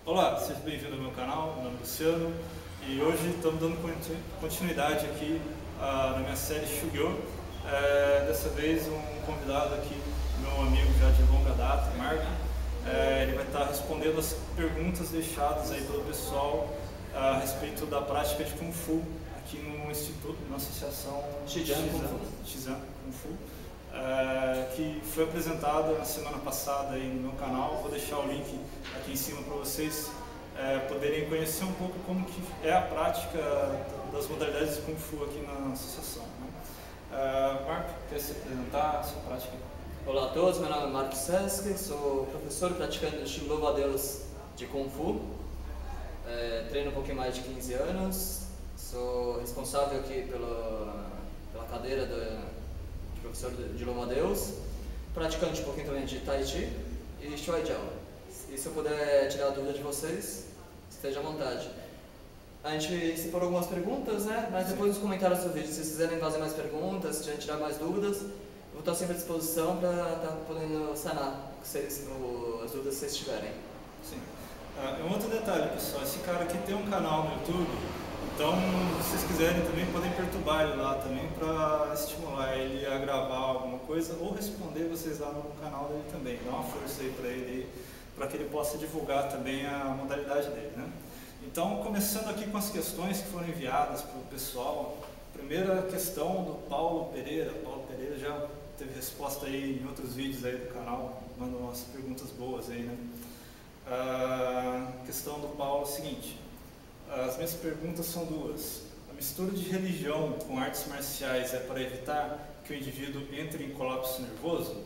Olá, seja bem-vindo ao meu canal, meu nome é Luciano e hoje estamos dando continuidade aqui na minha série Shugyo. Dessa vez um convidado aqui, meu amigo já de longa data, Marco. Ele vai estar respondendo as perguntas deixadas aí pelo pessoal a respeito da prática de Kung Fu aqui no Instituto, na Associação Xizang Kung Fu, que foi apresentada na semana passada aí no meu canal. Vou deixar o link aqui em cima para vocês poderem conhecer um pouco como que é a prática das modalidades de Kung Fu aqui na associação, né? Marco, quer se apresentar a sua prática? Olá a todos, meu nome é Marco Sesc, sou professor praticante do estilo louva-a-Deus de Kung Fu. Treino um pouquinho mais de 15 anos, sou responsável aqui pela cadeira de professor de louva-a-Deus, praticante um pouquinho também de Tai Chi e Shuai Jiao. E se eu puder tirar a dúvida de vocês, esteja à vontade. A gente separou algumas perguntas, né? Mas depois nos comentários do vídeo, se vocês quiserem fazer mais perguntas, se quiserem tirar mais dúvidas, eu vou estar sempre à disposição para estar podendo sanar as dúvidas que vocês tiverem. Sim. Um outro detalhe, pessoal, esse cara aqui tem um canal no YouTube, então se vocês quiserem também podem perturbar ele lá também para estimular ele a gravar alguma coisa ou responder vocês lá no canal dele também. Dá uma força aí para ele, para que ele possa divulgar também a modalidade dele, né? Então, começando aqui com as questões que foram enviadas para o pessoal. Primeira questão do Paulo Pereira. Paulo Pereira já teve resposta aí em outros vídeos aí do canal, mandou umas perguntas boas aí, né? A questão do Paulo é a seguinte: as minhas perguntas são duas. A mistura de religião com artes marciais é para evitar que o indivíduo entre em colapso nervoso,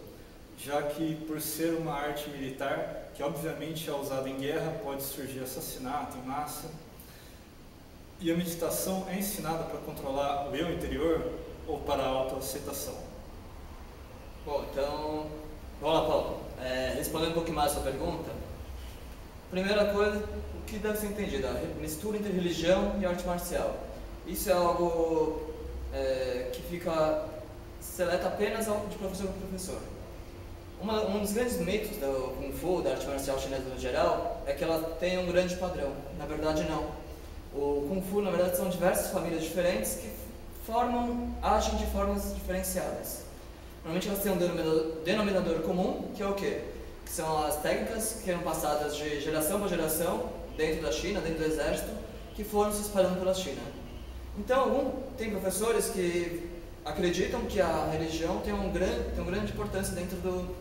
já que por ser uma arte militar, que obviamente é usada em guerra, pode surgir assassinato em massa, e a meditação é ensinada para controlar o eu interior ou para a autoaceitação? Bom, então, vamos lá, Paulo. Respondendo um pouquinho mais a sua pergunta, primeira coisa, o que deve ser entendido, a mistura entre religião e arte marcial. Isso é algo que fica seleto apenas de professor para professor. Um dos grandes mitos do Kung Fu, da arte marcial chinesa no geral, é que ela tem um grande padrão. Na verdade, não. O Kung Fu, na verdade, são diversas famílias diferentes que agem de formas diferenciadas. Normalmente elas têm um denominador comum, que é o quê? Que são as técnicas que eram passadas de geração para geração, dentro da China, dentro do exército, que foram se espalhando pela China. Então, tem professores que acreditam que a religião tem uma grande importância dentro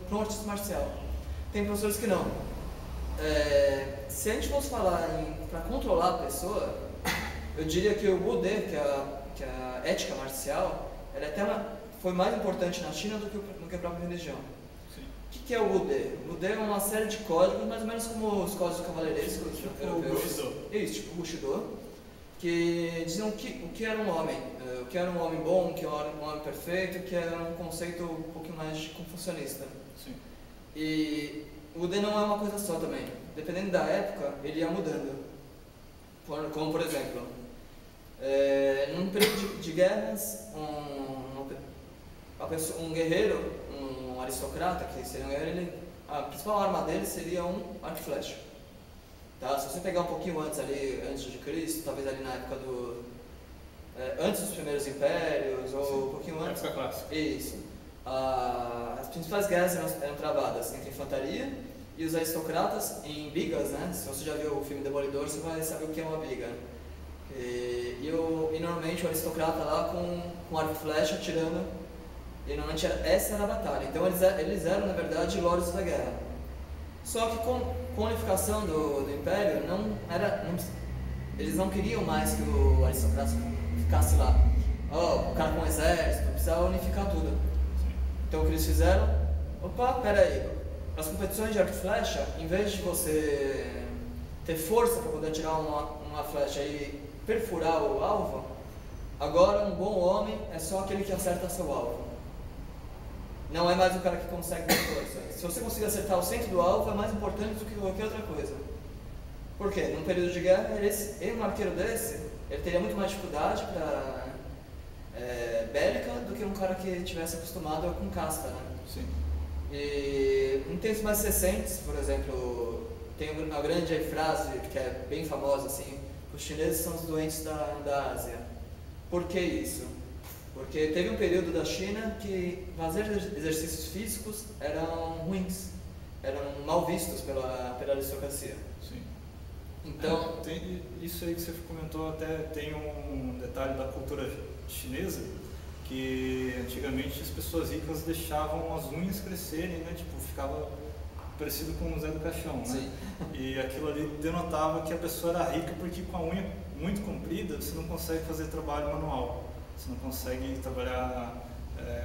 para um artista marcial. Tem professores que não. Se a gente fosse falar para controlar a pessoa, eu diria que o Wudê, que é a ética marcial, ela foi mais importante na China do que a própria religião. Sim. O que é o Wudê? O Wudê é uma série de códigos, mais ou menos como os códigos cavaleirescos europeus. Isso, tipo o Bushido, que diziam o que era um homem, o que era um homem bom, o que era um homem perfeito, o que era um conceito um pouquinho mais confucionista. Sim. E o Wudê não é uma coisa só também. Dependendo da época, ele ia mudando. Como, por exemplo, num período de guerras, um guerreiro, um aristocrata, que seria um guerreiro, a principal arma dele seria um arco e flecha. Tá? Se você pegar um pouquinho antes de Cristo, talvez ali na época antes dos primeiros impérios, ou Sim, um pouquinho antes. época clássica. Isso. As principais guerras eram travadas entre a infantaria e os aristocratas em bigas, né? Se você já viu o filme Demolidor, você vai saber o que é uma biga. E normalmente o aristocrata lá com arco e flecha atirando, e normalmente essa era a batalha. Então eles eram, na verdade, lords da guerra. Só que com a unificação do Império, eles não queriam mais que o aristocrata ficasse lá. O cara com o exército, precisava unificar tudo. Então o que eles fizeram? Opa, peraí, as competições de arco e flecha, em vez de você ter força para poder tirar uma flecha e perfurar o alvo, agora um bom homem é só aquele que acerta seu alvo. Não é mais o cara que consegue ter força. Se você conseguir acertar o centro do alvo, é mais importante do que qualquer outra coisa. Por quê? Num período de guerra, um arqueiro desse, ele teria muito mais dificuldade bélica do que um cara que tivesse acostumado com casca, né? Sim. E em tempos mais recentes, por exemplo, tem uma grande frase que é bem famosa assim, os chineses são os doentes da Ásia. Por que isso? Porque teve um período da China que fazer exercícios físicos eram ruins, eram mal vistos pela aristocracia. Sim. Então, isso aí que você comentou, até tem um detalhe da cultura chinesa, que antigamente as pessoas ricas deixavam as unhas crescerem, né? Tipo, ficava parecido com o Zé do Caixão, né? sim. E aquilo ali denotava que a pessoa era rica, porque com a unha muito comprida você não consegue fazer trabalho manual, você não consegue trabalhar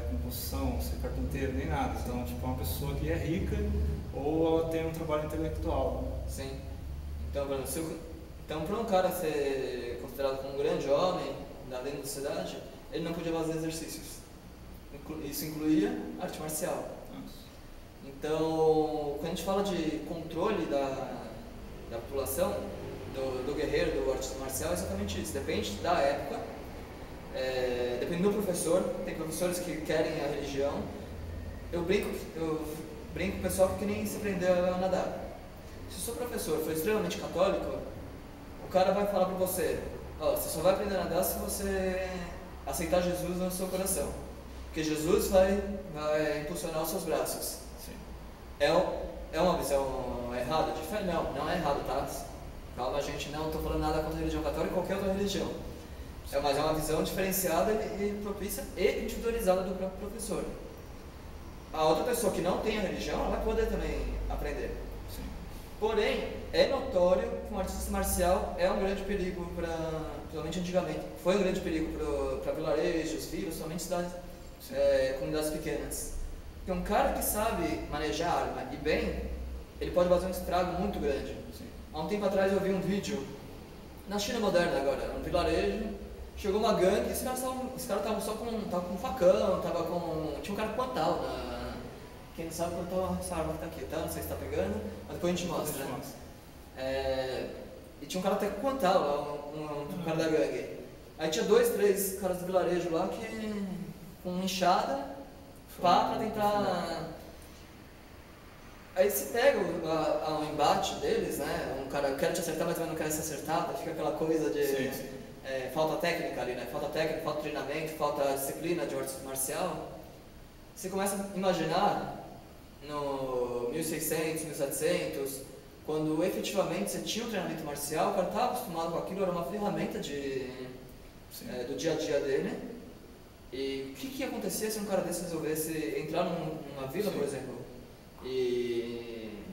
com construção, ser carpinteiro, nem nada. Então, tipo, é uma pessoa que é rica ou ela tem um trabalho intelectual, né? Sim. Então, para um cara ser considerado como um grande homem dentro da sociedade, ele não podia fazer exercícios. Isso incluía arte marcial. Nossa. Então, quando a gente fala de controle da população, do guerreiro, do arte marcial, é exatamente isso. Depende da época, depende do professor. Tem professores que querem a religião. Eu brinco com o pessoal que nem se aprendeu a nadar. Se o seu professor for extremamente católico, o cara vai falar para você, você só vai aprender a nadar se você aceitar Jesus no seu coração, porque Jesus vai impulsionar os seus braços. Sim. É uma visão errada de fé? Não é errado, tá? Calma, gente, não estou falando nada contra a religião católica ou qualquer outra religião. Mas é uma visão diferenciada e propícia e individualizada do próprio professor. A outra pessoa que não tem a religião, ela vai poder também aprender. Sim. Porém, é notório que um artista marcial é um grande perigo principalmente antigamente, foi um grande perigo para vilarejos, vilas, somente cidades, comunidades pequenas. Porque um cara que sabe manejar a arma e bem, ele pode fazer um estrago muito grande. Sim. Há um tempo atrás eu vi um vídeo, na China moderna agora, um vilarejo, chegou uma gangue e os caras estavam só com um facão, tinha um cara com Quantal quem não sabe quanto essa arma que tá aqui, tá? Não sei se tá pegando, mas depois a gente mostra, né? E tinha um cara até com Quantal lá, um cara da gangue. Aí tinha 2, 3 caras do vilarejo lá que com uma enxada, pra tentar... Aí se pega o embate deles, né? Um cara quer te acertar, mas também não quer se acertar, fica aquela coisa de... Sim, sim. Falta técnica ali, né? Falta técnica, falta treinamento, falta disciplina de arte marcial. Você começa a imaginar no 1600, 1700, quando efetivamente você tinha um treinamento marcial, o cara estava acostumado com aquilo, era uma ferramenta do dia a dia dele. E o que ia acontecer se um cara desse resolvesse entrar numa vila, por exemplo, e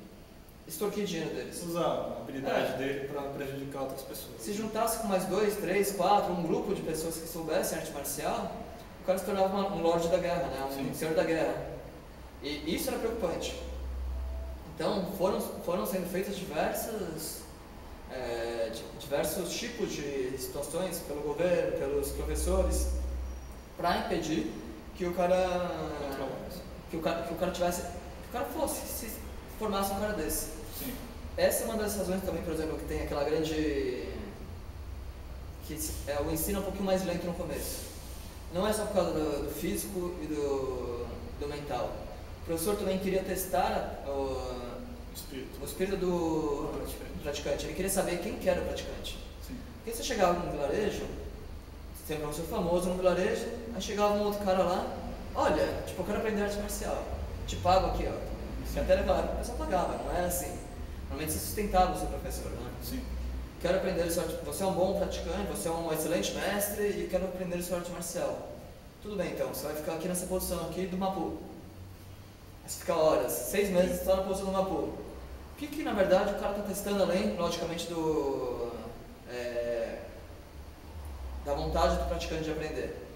extorquir dinheiro deles? Usar a habilidade dele para prejudicar outras pessoas. Se juntasse com mais 2, 3, 4, um grupo de pessoas que soubessem arte marcial, o cara se tornava um lorde da guerra, né? Um senhor da guerra. E isso era preocupante. Então foram sendo feitas diversos tipos de situações pelo governo, pelos professores, para impedir que o cara se formasse um cara desse. Sim. Essa é uma das razões também, por exemplo, que tem aquela grande... o ensino é um pouquinho mais lento no começo. Não é só por causa do físico e do mental. O professor também queria testar o espírito do praticante. Ele queria saber quem que era o praticante. Sim. Porque você chegava num vilarejo, você tem um professor famoso no vilarejo, aí chegava um outro cara lá, olha, eu quero aprender arte marcial, te pago aqui, ó. Você até naquela época o pessoal pagava, não era assim. Normalmente você sustentava o seu professor, né? Sim. Quero aprender isso, você é um bom praticante, você é um excelente mestre e quero aprender sua arte marcial. Tudo bem, então, você vai ficar aqui nessa posição aqui do Mapu. Você fica horas, 6 meses só na posição do Mapu. O que na verdade o cara está testando além, logicamente, da vontade do praticante de aprender?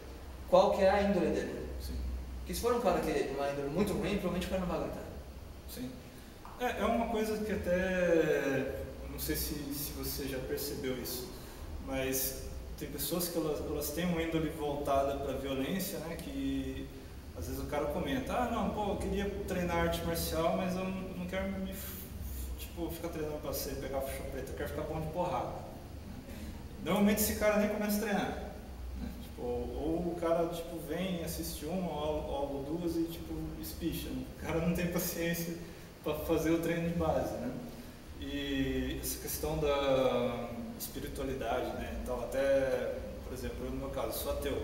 Qual que é a índole dele? Sim. Porque se for um cara que é uma índole muito ruim, provavelmente o cara não vai aguentar. Sim. É uma coisa que até, não sei se você já percebeu isso, mas tem pessoas que elas têm uma índole voltada para a violência, né, que às vezes o cara comenta, eu queria treinar arte marcial, mas eu não quero ficar treinando para você pegar faixa preta, eu quero ficar bom de porrada. Normalmente esse cara nem começa a treinar, né? Ou o cara vem, assiste uma aula ou duas e espicha, né? O cara não tem paciência para fazer o treino de base, né? E essa questão da espiritualidade, né? Então, até, por exemplo, eu, no meu caso, sou ateu,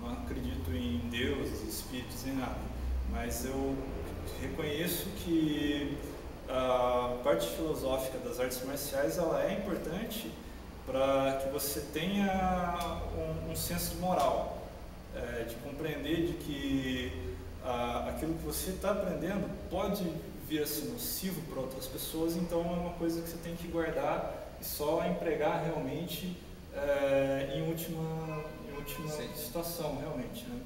não acredito em deuses, espíritos, nem nada, mas eu reconheço que a parte filosófica das artes marciais ela é importante para que você tenha um senso de moral, de compreender de que aquilo que você está aprendendo pode vir a ser nocivo para outras pessoas, então é uma coisa que você tem que guardar e só empregar realmente em última situação, realmente, né?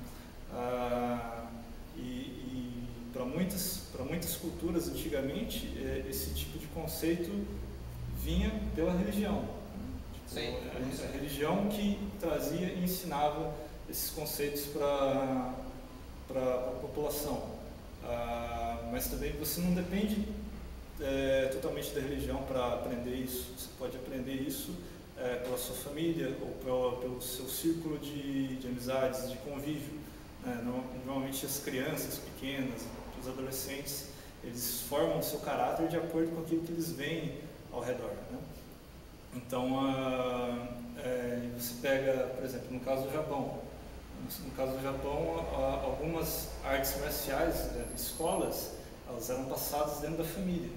E para muitas culturas antigamente esse tipo de conceito vinha pela religião, né? Sim, a religião que trazia e ensinava esses conceitos para a população. Mas também você não depende totalmente da religião para aprender isso. Você pode aprender isso pela sua família ou pelo seu círculo de amizades, de convívio. Normalmente as crianças pequenas, os adolescentes, eles formam o seu caráter de acordo com aquilo que eles veem ao redor, né? Então, você pega, por exemplo, no caso do Japão. No caso do Japão, algumas artes marciais, escolas, elas eram passadas dentro da família.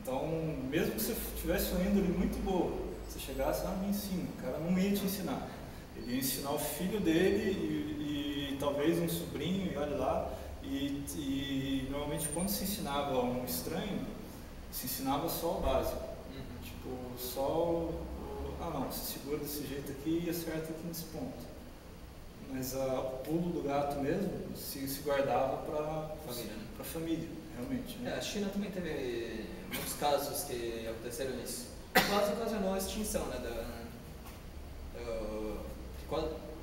Então, mesmo que você tivesse uma índole muito boa, você chegasse, me ensina, o cara não ia te ensinar. Ele ia ensinar o filho dele e talvez um sobrinho, e olha lá. E normalmente quando se ensinava a um estranho, se ensinava só o básico. Tipo, só não, se segura desse jeito aqui e acerta aqui nesse ponto. Mas o pulo do gato mesmo se guardava para a família, realmente, né? A China também teve muitos casos que aconteceram nisso. Quase ocasionou a extinção, né?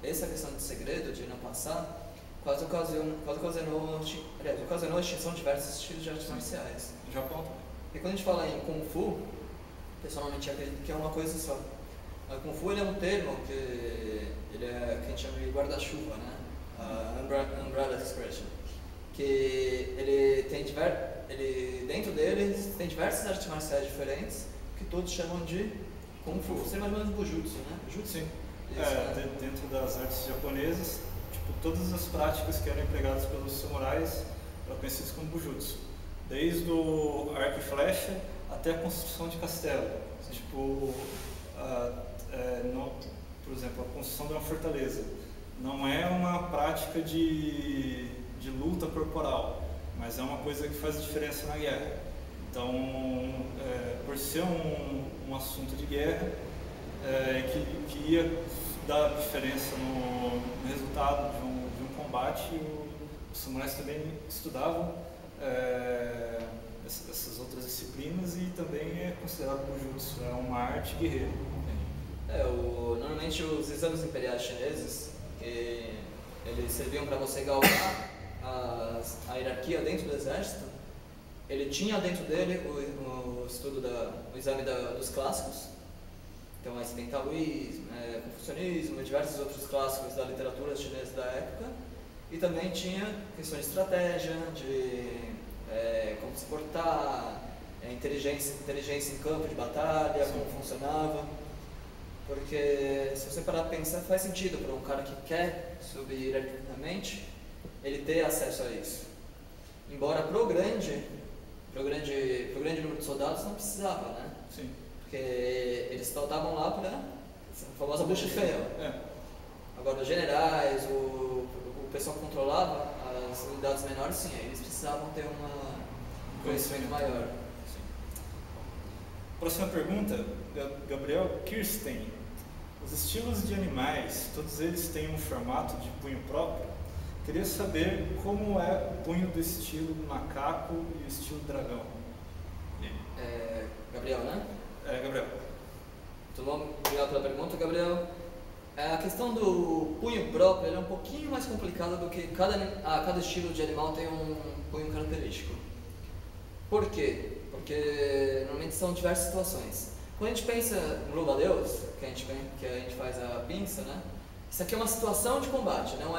Essa questão de segredo, de não passar, quase ocasionou a extinção de diversos estilos de artes marciais. No Japão também. E quando a gente fala em Kung Fu, pessoalmente acredito que é uma coisa só. O Kung Fu ele é um termo que a gente chama de guarda-chuva, né? Umbrella expression. Que dentro dele tem diversas artes marciais diferentes que todos chamam de Kung Fu. Você mais ou menos Bujutsu, né? Bujutsu, sim. Isso, dentro das artes japonesas, tipo, todas as práticas que eram empregadas pelos samurais eram conhecidas como Bujutsu. Desde o arco e flecha até a construção de castelo. Tipo, por exemplo, a construção de uma fortaleza não é uma prática de luta corporal, mas é uma coisa que faz diferença na guerra. Então, por ser um assunto de guerra, que ia dar diferença no resultado de um combate, os samurais também estudavam essas outras disciplinas e também é considerado Bujutsu, é uma arte guerreira. Normalmente os exames imperiais chineses, eles serviam para você galgar a hierarquia dentro do exército. Ele tinha dentro dele o estudo o exame dos clássicos, então você tem taoísmo, confucionismo, diversos outros clássicos da literatura chinesa da época, e também tinha questões de estratégia, de como se portar, inteligência em campo de batalha, como funcionava. Porque se você parar para pensar, faz sentido para um cara que quer subir hierarquicamente, ele ter acesso a isso. Embora pro grande número de soldados não precisava, né? Sim. Porque eles estavam lá para a famosa bucha de canhão. Agora os generais, o pessoal que controlava as unidades menores, sim, eles precisavam ter um conhecimento maior. Sim. Próxima pergunta, Gabriel Kirsten. Os estilos de animais, todos eles têm um formato de punho próprio? Queria saber como é o punho do estilo macaco e o estilo dragão. Gabriel, né? Gabriel. Muito bom, obrigado pela pergunta, Gabriel. A questão do punho próprio é um pouquinho mais complicada do que cada estilo de animal tem um punho característico. Por quê? Porque normalmente são diversas situações. Quando a gente pensa no louva-a-Deus, que a gente faz a pinça, né? Isso aqui é uma situação de combate, não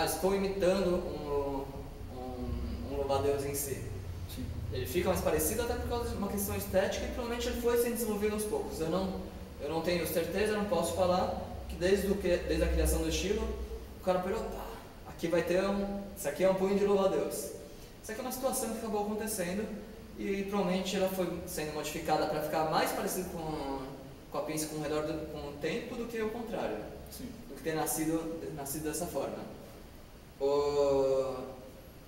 estou imitando um louva-a-Deus em si. Sim. Ele fica mais parecido até por causa de uma questão estética e provavelmente ele foi sendo desenvolvido aos poucos. Eu não tenho certeza, não posso falar que desde a criação do estilo, o cara pegou, aqui vai ter isso aqui é um punho de louva-a-Deus. Isso aqui é uma situação que acabou acontecendo e provavelmente ela foi sendo modificada para ficar mais parecido com a pinça com o tempo do que o contrário. Sim. Do que ter nascido dessa forma.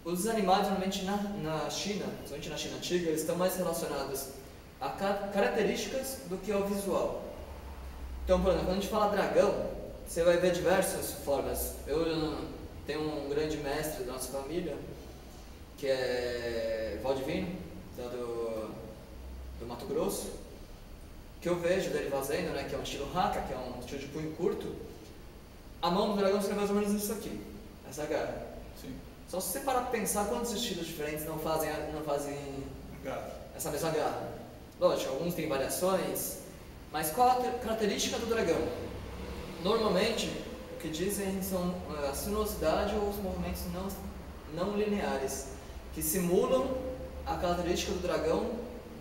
Os animais, normalmente na China, principalmente na China antiga, eles estão mais relacionados a características do que ao visual. Então, por exemplo, quando a gente fala dragão, você vai ver diversas formas. Eu tenho um grande mestre da nossa família, que é Valdivino, do Mato Grosso, que eu vejo dele fazendo, né, que é um estilo haka, que é um estilo de punho curto. A mão do dragão seria mais ou menos isso aqui, essa garra. Sim. Só se você parar para pensar quantos estilos diferentes não fazem essa mesma garra. Lógico, alguns têm variações, mas qual a característica do dragão? Normalmente, o que dizem são a sinuosidade ou os movimentos não lineares, que simulam a característica do dragão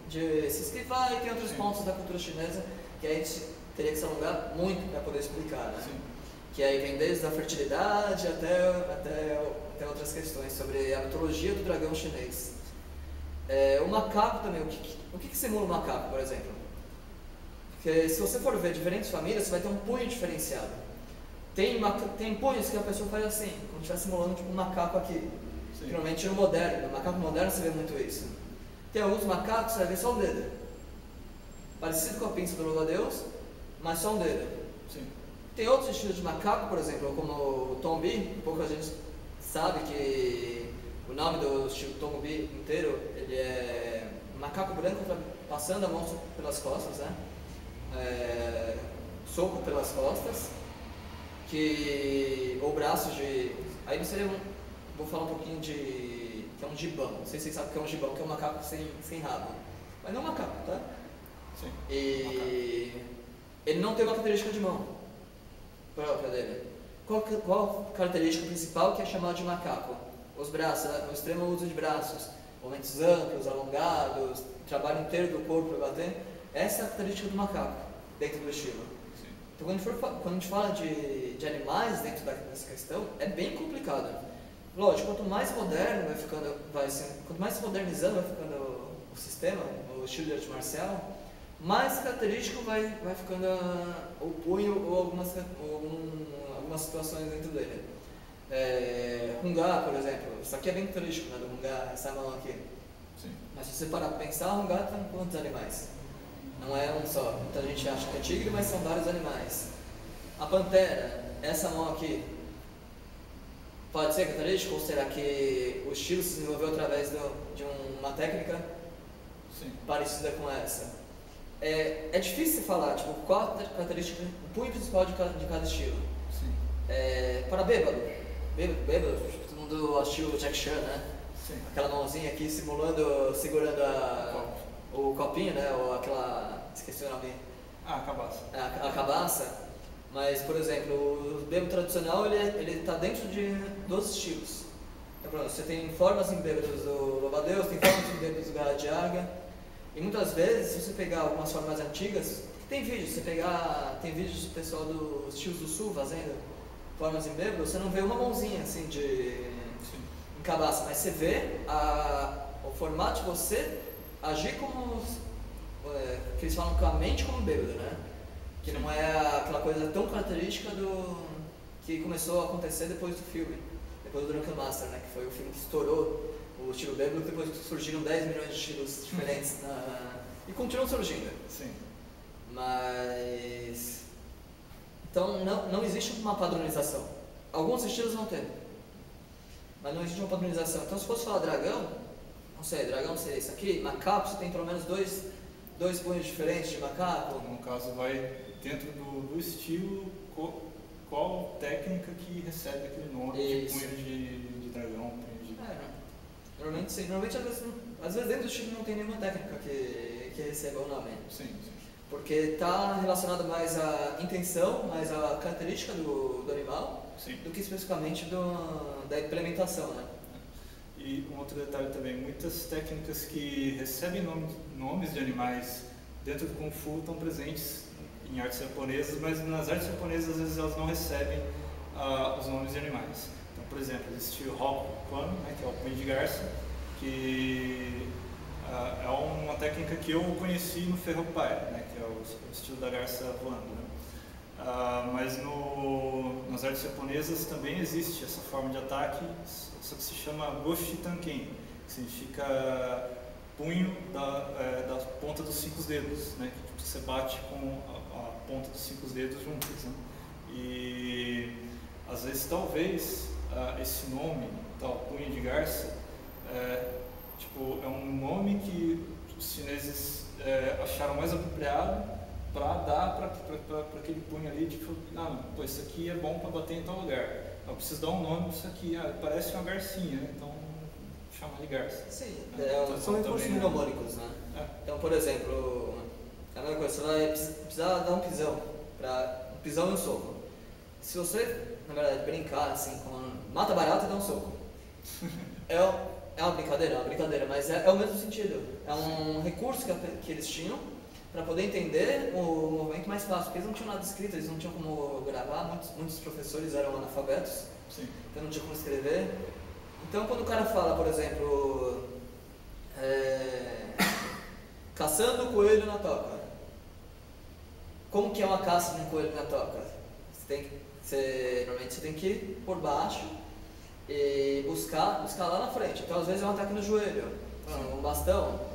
de se esquivar, e tem outros pontos da cultura chinesa que a gente teria que se alongar muito para poder explicar, né? Sim. Que aí vem desde a fertilidade até outras questões sobre a mitologia do dragão chinês. O macaco também, o que simula o macaco, por exemplo? Porque se você for ver diferentes famílias, você vai ter um punho diferenciado. Tem punhos que a pessoa faz assim, como se estivesse simulando tipo um macaco aqui. Sim. Geralmente no moderno, no macaco moderno você vê muito isso. Tem alguns macacos, você vai ver só o dedo. Parecido com a pinça do louva-a-Deus, mas só um dedo. Sim. Tem outros estilos de macaco, por exemplo, como o Tombi. Pouca gente sabe que o nome do estilo Tombi inteiro, ele é macaco branco passando a mão pelas costas, né? Soco pelas costas, ou braços de... Aí não seria vou falar um pouquinho que é um gibão. Não sei se vocês sabem o que é um gibão, que é um macaco sem rabo. Mas não é um macaco, tá? Sim. E ele não tem uma característica de mão própria dele. Qual a característica principal que é chamada de macaco? Os braços, o extremo uso de braços, movimentos amplos, alongados, trabalho inteiro do corpo para bater. Essa é a característica do macaco, dentro do estilo. Sim. Então, quando a gente fala de animais dentro dessa questão, é bem complicado. Lógico, quanto mais moderno quanto mais se modernizando vai ficando o sistema, o estilo de arte marcial, mais característico vai ficando o punho ou algumas situações dentro dele. Hungá, por exemplo, isso aqui é bem característico, né, do Hungá, essa mão aqui. Sim. Mas se você parar para pensar, o Hungá tem quantos animais? Não é um só. Muita gente acha que é tigre, mas são vários animais. A pantera, essa mão aqui, pode ser característico ou será que o estilo se desenvolveu através de uma técnica parecida com essa? É difícil falar, tipo, qual a característica, o punho principal de cada estilo. Sim. Para bêbado, todo mundo assistiu o Jack Chan, né? Sim. Aquela mãozinha aqui segurando o copinho, né? Ou esqueci o nome. A cabaça. A cabaça. Mas, por exemplo, o bêbado tradicional, ele está dentro dos estilos. Então, pronto, você tem formas em bêbados do louva-a-Deus, tem formas em bêbados do garra de águia. E muitas vezes, se você pegar algumas formas antigas, tem vídeos do pessoal dos estilos do sul fazendo formas em bêbados, você não vê uma mãozinha assim em cabaça, mas você vê o formato de você agir como, que eles falam com a mente como bêbado, né? Que não é aquela coisa tão característica que começou a acontecer depois do filme, depois do Drunken Master, né? Que foi o filme que estourou o estilo bêbado, depois surgiram 10 milhões de estilos diferentes e continuam surgindo. Sim. Mas... Então não existe uma padronização. Alguns estilos vão ter, mas não existe uma padronização. Então se fosse falar dragão, não sei, dragão seria isso aqui, macaco você tem pelo menos dois punhos diferentes de macaco. No caso vai dentro do estilo, qual técnica que recebe aquele nome de punho de dragão, punho de... Normalmente sim. Normalmente às vezes dentro do estilo não tem nenhuma técnica que receba o nome. Sim, sim. Porque está relacionado mais à intenção, mais à característica do animal, sim, do que especificamente da implementação, né? E um outro detalhe também, muitas técnicas que recebem nomes de animais dentro do Kung Fu estão presentes em artes japonesas, mas nas artes japonesas às vezes elas não recebem os nomes de animais. Então, por exemplo, existe o Hop Quan, né, que é o punho de garça, que é uma técnica que eu conheci no Ferropai, né, que é o estilo da garça voando. Né? Mas nas artes japonesas também existe essa forma de ataque, só que se chama Goshi Tanken, que significa punho da ponta dos 5 dedos, né? Que você bate com a ponta dos 5 dedos juntos. Né? E às vezes talvez esse nome, tal punho de garça, é um nome que os chineses acharam mais apropriado para dar para aquele punho ali, tipo, pô, isso aqui é bom para bater em tal lugar. Eu preciso dar um nome para isso aqui, parece uma garcinha, então chama de garça. Sim, são recursos mnemônicos, né? Então, por exemplo, a mesma coisa, você vai precisar dar um pisão e um soco. Se você, na verdade, brincar assim, mata barata e dá um soco. É uma brincadeira, mas é o mesmo sentido. É um recurso que eles tinham para poder entender o movimento mais fácil, porque eles não tinham nada escrito, eles não tinham como gravar, muitos professores eram analfabetos, sim, então não tinha como escrever. Então quando o cara fala, por exemplo, caçando o coelho na toca, como que é uma caça de um coelho na toca? Normalmente você tem que ir por baixo e buscar lá na frente, então às vezes é um ataque no joelho, um bastão.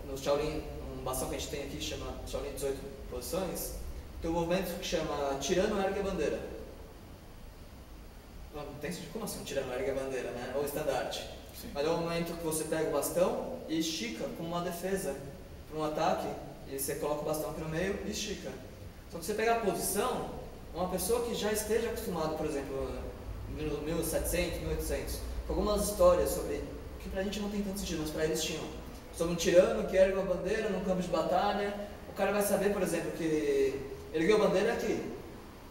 No Shaolin, um bastão que a gente tem aqui que chama Shaolin 18 posições, tem um movimento que chama tirano ergue a bandeira. Não tem sentido, como assim um tirano ergue a bandeira, né? Ou estandarte. Sim. Mas é um momento que você pega o bastão e estica como uma defesa para um ataque, e você coloca o bastão aqui no meio e estica. Só que você pegar a posição, uma pessoa que já esteja acostumada, por exemplo, em 1700, 1800, com algumas histórias sobre, que pra gente não tem tanto sentido, mas pra eles tinham, sobre um tirano que ergue uma bandeira num campo de batalha, o cara vai saber, por exemplo, que ergueu a bandeira aqui,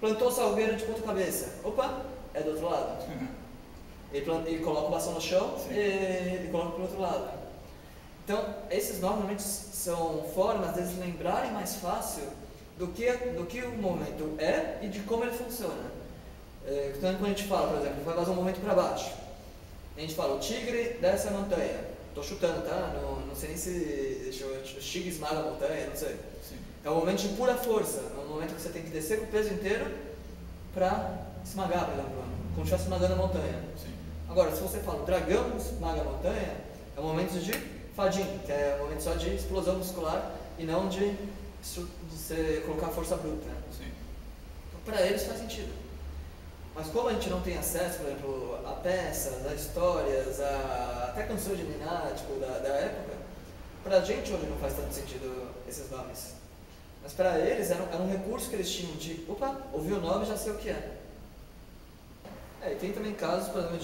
plantou salgueiro de ponta cabeça, opa, é do outro lado. Ele coloca o bastão no chão e ele coloca pro outro lado. Então, esses normalmente são formas deles lembrarem mais fácil do que o movimento é e de como ele funciona. Então, quando a gente fala, por exemplo, vai fazer um movimento para baixo, a gente fala, o tigre desce a montanha. Estou chutando, tá? Não sei nem se o tigre esmaga a montanha, não sei. Sim. É um momento de pura força, é um momento que você tem que descer com o peso inteiro para esmagar, por exemplo, como se estivesse esmagando a montanha. Sim. Agora, se você fala, o dragão esmaga a montanha, é um momento de fadinho, que é um momento só de explosão muscular e não de você colocar força bruta. Sim. Então, para eles faz sentido. Mas como a gente não tem acesso, por exemplo, a peças, a histórias, até canções de minar, tipo, da época, pra gente hoje não faz tanto sentido esses nomes. Mas para eles era um recurso que eles tinham de, opa, ouvi o nome e já sei o que é. E tem também casos, por exemplo,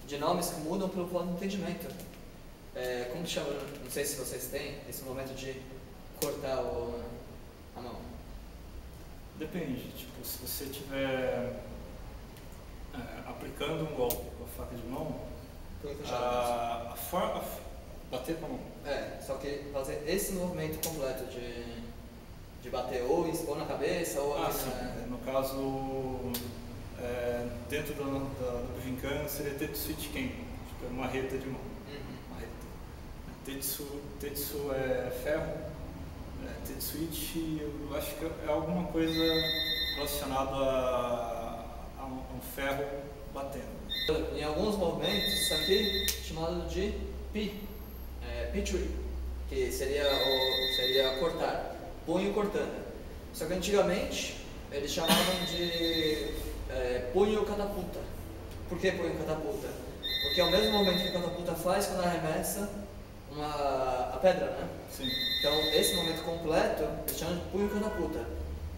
de nomes que mudam pelo plano de entendimento. Como que chama? Não sei se vocês têm esse momento de cortar a mão. Depende, tipo, se você estiver aplicando um golpe com a faca de mão, bater com a mão. Só que fazer esse movimento completo de bater ou na cabeça ou aqui no caso, dentro da Bujinkan seria Tetsuichi Ken, tipo, é uma marreta de mão. Tetsu é ferro, Tetsuichi eu acho que é alguma coisa relacionada a um ferro batendo. Em alguns movimentos, isso aqui é chamado de Pituri, que seria cortar, punho cortando. Só que antigamente eles chamavam de punho catapulta. Por que punho catapulta? Porque é o mesmo movimento que a catapulta faz quando arremessa a pedra, né? Sim. Então, esse momento completo, eles chamam de punho catapulta.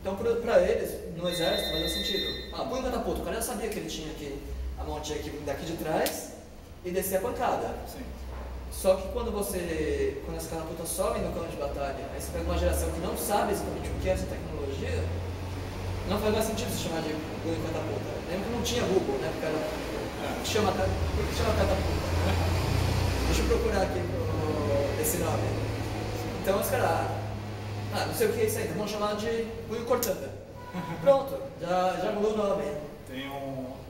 Então, para eles, no exército, fazia sentido. Punho catapulta, o cara já sabia que ele tinha a mão tinha que vir daqui de trás e descer a pancada. Sim. Só que quando as catapultas sobem no campo de batalha, aí você pega uma geração que não sabe exatamente o que é essa tecnologia, não faz mais sentido se chamar de punho catapulta. lembro que não tinha Google, né? Porque era, chama catapulta. Deixa eu procurar aqui esse nome. Então os caras, não sei o que é isso aí, então vamos chamar de punho cortanda. Pronto, já mudou o nome.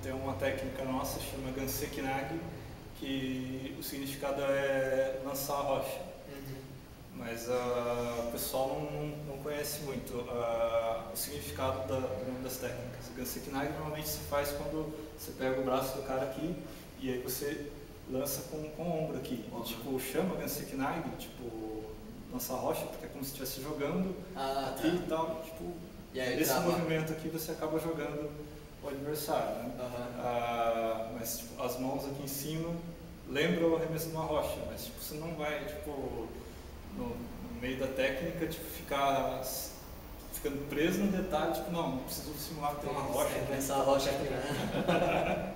Tem uma técnica nossa, chama Gansekinagi, que o significado é lançar a rocha. Mas o pessoal não conhece muito o significado das técnicas. O Gansekinagi normalmente se faz quando você pega o braço do cara aqui e aí você lança com o ombro aqui. E, tipo, chama Gansekinagi, tipo, lançar a rocha, porque é como se estivesse jogando aqui e tal. Tipo, e aí, esse movimento aqui você acaba jogando o adversário, né? Mas tipo, as mãos aqui em cima lembram o arremesso de uma rocha, mas tipo, você não vai tipo, no meio da técnica tipo, ficando preso no detalhe, tipo, não preciso simular que tem uma rocha. Essa rocha aqui, né?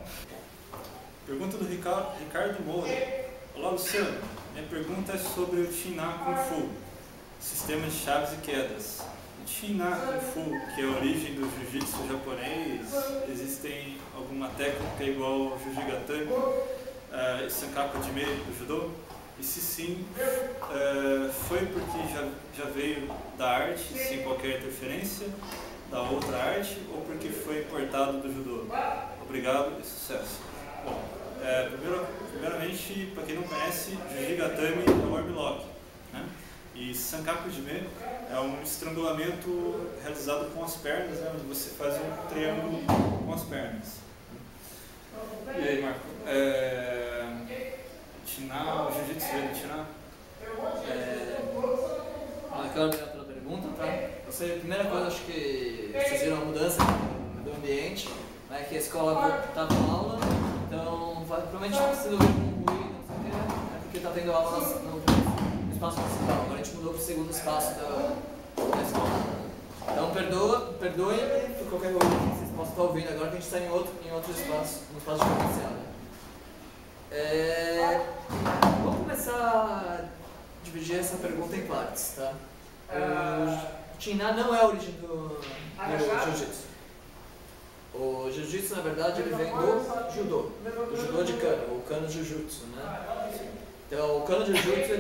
Pergunta do Ricardo Moura. Olá, Luciano. Minha pergunta é sobre o Shiná Kung Fu, sistema de chaves e quedas. O Shiná Kung Fu, que é a origem do jiu-jitsu japonês, existem alguma técnica igual ao Jujigatami, Sankaku Jime do judô? E se sim, foi porque já veio da arte, sem qualquer interferência da outra arte, ou porque foi importado do judô? Obrigado e sucesso. Bom, primeiramente, para quem não conhece, Jujigatami é o armlock, né? E Sankaku Jime é um estrangulamento realizado com as pernas, né, onde você faz um triângulo com as pernas. E aí, Marco? Shiná, o jiu-jitsu veio do Shiná? Eu quero obrigado pela pergunta, tá? Primeira coisa, acho que vocês viram a mudança do ambiente, né, que a escola está com aula, então provavelmente não precisa ouvir um ruído, não sei o que, é porque está tendo aula no espaço principal. Agora a gente mudou para o segundo espaço da escola. Então perdoem por qualquer ruído que vocês possam estar ouvindo agora, que a gente está em outro espaço, no espaço diferenciado. Vamos começar a dividir essa pergunta em partes, tá? O Shiná não é a origem do jiu-jitsu. O jiu-jitsu, na verdade, ele vem do judô de kano, o kano jiu-jitsu, né? Então, o kano jiu-jitsu,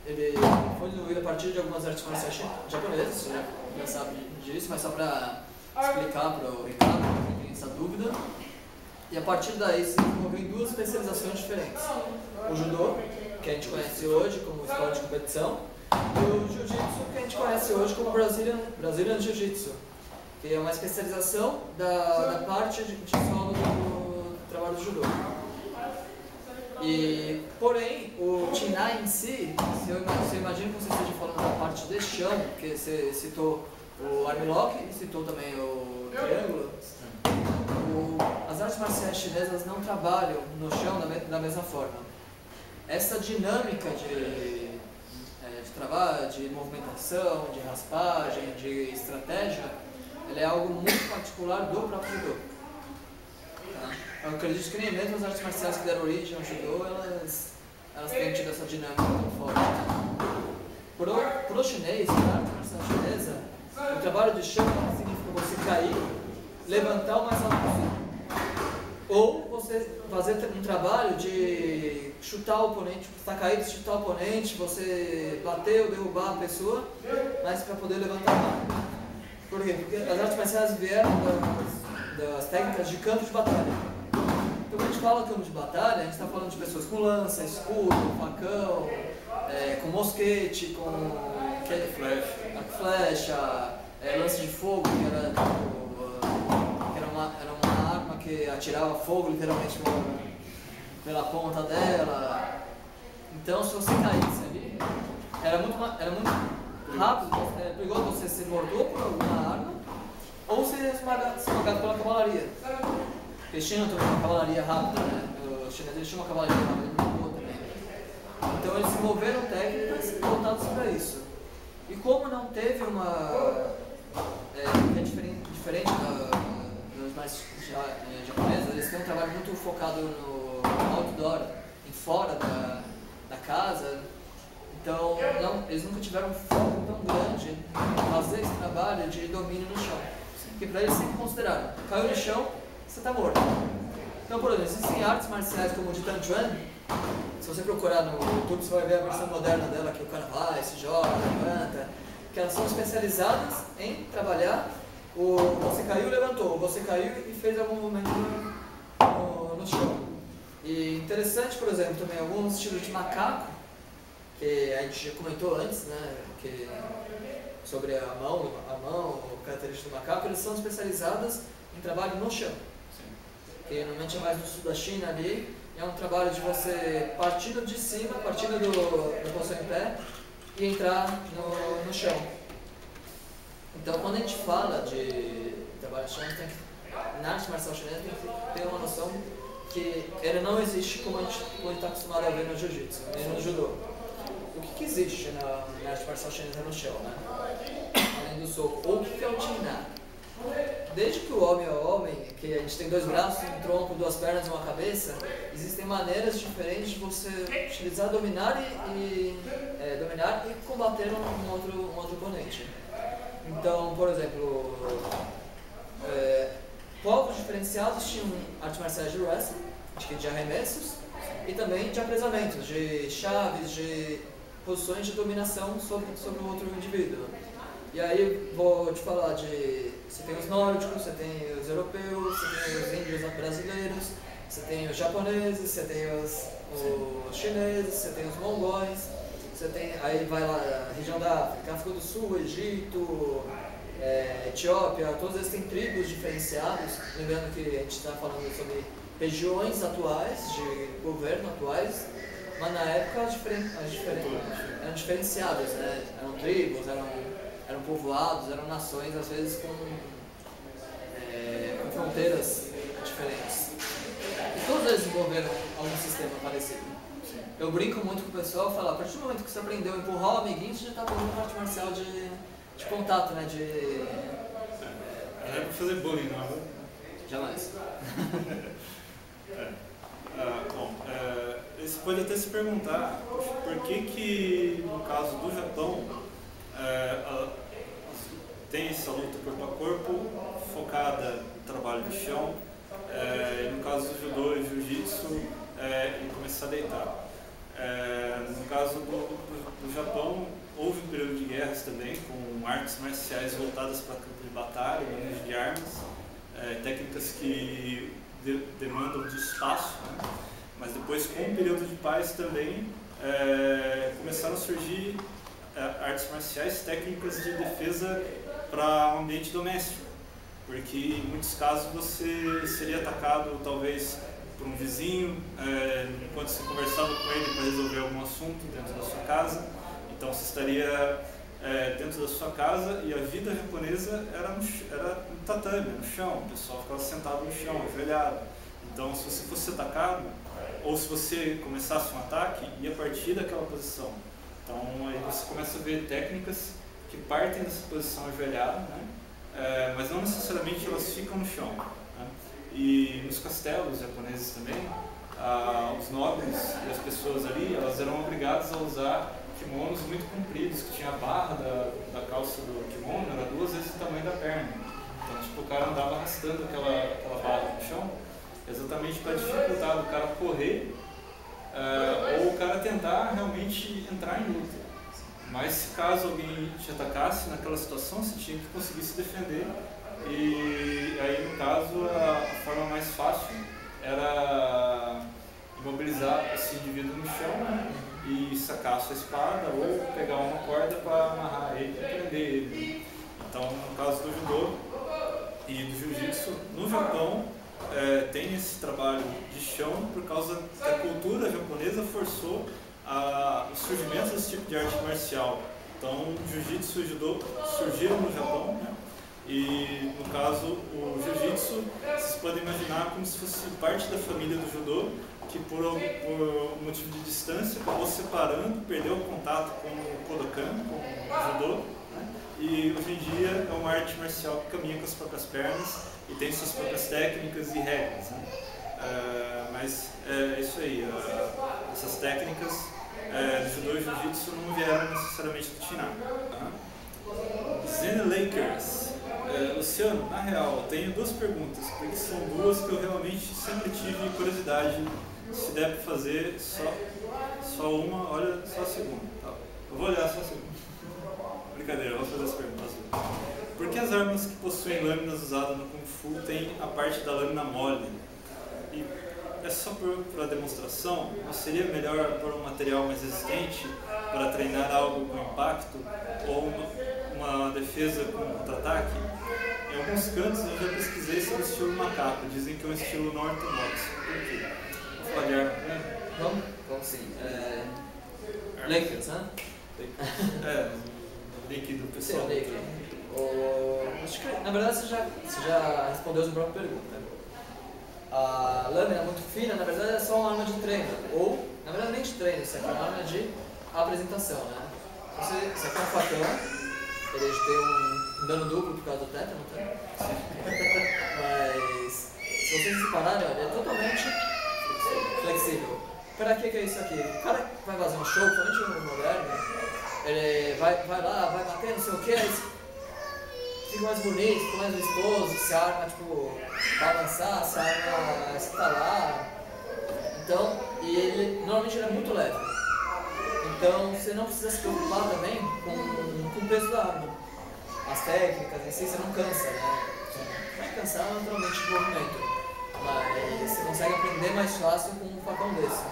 ele foi desenvolvido a partir de algumas artes marciais japonesas, você já sabe disso, mas só para explicar para o Ricardo, que tem essa dúvida. E a partir daí se desenvolveu em duas especializações diferentes. O judô, que a gente conhece hoje como esporte de competição, e o jiu-jitsu, que a gente conhece hoje como Brazilian Jiu-Jitsu, que é uma especialização da parte de solo do trabalho do judô. Porém, o Shiná em si, você imagina que você esteja falando da parte de chão, porque você citou o armlock e citou também o triângulo. As artes marciais chinesas não trabalham no chão da mesma forma. Essa dinâmica de trabalho, de movimentação, de raspagem, de estratégia, ela é algo muito particular do próprio judô. Eu acredito que nem mesmo as artes marciais que deram origem ao judô, elas têm tido essa dinâmica tão forte. Pro chinês, na arte marcial chinesa, o trabalho de chão significa você cair, levantar o mais alto possível. Ou você fazer um trabalho de chutar o oponente, você está caído, chutar o oponente, você bater ou derrubar a pessoa, mas para poder levantar a mão. Por quê? Porque as artes marciais vieram das técnicas de campo de batalha. Então, quando a gente fala campo de batalha, a gente está falando de pessoas com lança, escudo, facão, com mosquete, com flecha, lance de fogo, que era uma arma que atirava fogo literalmente pela ponta dela. Então, se você caísse ali, era muito rápido, perigoso você ser morto por alguma arma ou ser esmagado pela cavalaria. Porque eles tinham também uma cavalaria rápida, né? Os chineses tinham uma cavalaria rápida, muito boa também. Então eles desenvolveram técnicas voltadas para isso. E como não teve uma... é diferente dos mais japoneses, eles têm um trabalho muito focado no outdoor, em fora da casa. Então eles nunca tiveram um foco tão grande em fazer esse trabalho de domínio no chão. Porque para eles sempre consideraram, caiu no chão, você está morto. Então, por exemplo, existem artes marciais como o de Tan Chuan. Se você procurar no YouTube, você vai ver a versão moderna dela, que o cara vai, se joga, levanta, que elas são especializadas em trabalhar o você caiu, levantou, você caiu e fez algum movimento no chão. E interessante, por exemplo, também alguns estilos de macaco, que a gente já comentou antes, né, sobre a mão, característica do macaco, eles são especializadas em trabalho no chão. Que normalmente é mais do sul da China ali, é um trabalho de você partindo de cima, partindo da posição em pé e entrar no chão. Então, quando a gente fala de trabalho no chão, na arte marcial chinesa tem que ter uma noção que ele não existe como a gente está acostumado a ver no jiu-jitsu, nem no judô. O que existe na arte marcial chinesa no chão, né? Além do soco. Ou o que é o Jin-Na? Desde que o homem é homem, que a gente tem dois braços, um tronco, duas pernas e uma cabeça, existem maneiras diferentes de você utilizar, dominar e combater um outro oponente. Então, por exemplo, povos diferenciados tinham artes marciais de wrestling, de arremessos, e também de apresamentos, de chaves, de posições de dominação sobre o outro indivíduo. E aí vou te falar você tem os nórdicos, você tem os europeus, você tem os índios brasileiros, você tem os japoneses, você tem os chineses, você tem os mongóis, aí vai lá a região da África, África do Sul, Egito, Etiópia, todos eles têm tribos diferenciados, lembrando que a gente está falando sobre regiões atuais, de governo atuais, mas na época eram diferenciadas, né? Eram tribos, eram povoados, eram nações, às vezes com fronteiras diferentes. E todos eles desenvolveram algum sistema parecido. Eu brinco muito com o pessoal e falo, a partir do momento que você aprendeu a empurrar o amiguinho, você já está fazendo uma arte marcial de contato, né? Não é pra fazer bullying, não, viu? Jamais. Você pode até se perguntar por que no caso do Japão, tem essa luta corpo a corpo, focada no trabalho de chão, e no caso do judô e jiu-jitsu, em começar a deitar. No caso do Japão, houve um período de guerras também, com artes marciais voltadas para campo de batalha, manejo de armas, técnicas que demandam de espaço, né? Mas depois, com o período de paz também, começaram a surgir artes marciais, técnicas de defesa para o ambiente doméstico, porque em muitos casos você seria atacado talvez por um vizinho, enquanto você conversava com ele para resolver algum assunto dentro da sua casa. Então você estaria dentro da sua casa e a vida japonesa era no tatame, no chão, o pessoal ficava sentado no chão, ajoelhado. Então se você fosse atacado, ou se você começasse um ataque, ia partir daquela posição. Então aí você começa a ver técnicas que partem dessa posição ajoelhada, né? Mas não necessariamente elas ficam no chão, né? E nos castelos japoneses também, os nobres e as pessoas ali, elas eram obrigadas a usar kimonos muito compridos, que tinha a barra da calça do kimono, era 2 vezes o tamanho da perna. Então tipo, o cara andava arrastando aquela barra no chão, exatamente para dificultar o cara correr, ou o cara tentar realmente entrar em luta. Mas se caso alguém te atacasse naquela situação, você tinha que conseguir se defender. E aí, no caso, a forma mais fácil era imobilizar esse indivíduo no chão, né? E sacar a sua espada ou pegar uma corda para amarrar ele e prender ele. Então, no caso do judô e do jiu-jitsu, no Japão, tem esse trabalho de chão por causa que a cultura japonesa forçou o surgimento desse tipo de arte marcial. Então, jiu-jitsu e judô surgiram no Japão, né? E no caso, o jiu-jitsu, vocês podem imaginar como se fosse parte da família do judô, que por um motivo de distância acabou se separando, perdeu o contato com o Kodokan, com o judô, né? E hoje em dia é uma arte marcial que caminha com as próprias pernas e tem suas próprias técnicas e regras, né? Mas é isso aí, essas técnicas do judô e jiu-jitsu não vieram necessariamente do China. Zen Lakers, Luciano, na real, eu tenho duas perguntas, porque são duas que eu realmente sempre tive curiosidade. Se der para fazer só uma, olha só a segunda. Tá? Eu vou olhar só a segunda. Brincadeira, eu vou fazer essa pergunta. Por que as armas que possuem lâminas usadas no Kung Fu têm a parte da lâmina mole? E é só para demonstração? Não seria melhor pôr um material mais resistente para treinar algo com impacto? Ou uma defesa com contra-ataque? Em alguns cantos eu já pesquisei sobre o estilo macaco, dizem que é um estilo não ortodoxo. Por quê? Vou falar de arma, né? Vamos sim. Lakers, né? Link do pessoal. Sim, acho que, na verdade, você já respondeu a sua própria pergunta. A lâmina muito fina, na verdade, é só uma arma de treino. Ou, na verdade, nem de treino, isso aqui é uma arma de apresentação, né? Você aqui é um facão. Ele tem um dano duplo por causa do teto, não tem? Mas se vocês se separarem, olha, ele é totalmente flexível. Pra que é isso aqui? O cara vai fazer um show, principalmente no moderno, ele vai lá, vai bater, não sei o que, aí fica mais bonito, fica mais vistoso, se a arma tipo, balançar, se a arma estalar. Então, e ele normalmente ele é muito leve. Então você não precisa se preocupar também com o peso da arma. As técnicas em si você não cansa, né? Você vai cansar naturalmente de movimento, mas você consegue aprender mais fácil com um facão desse.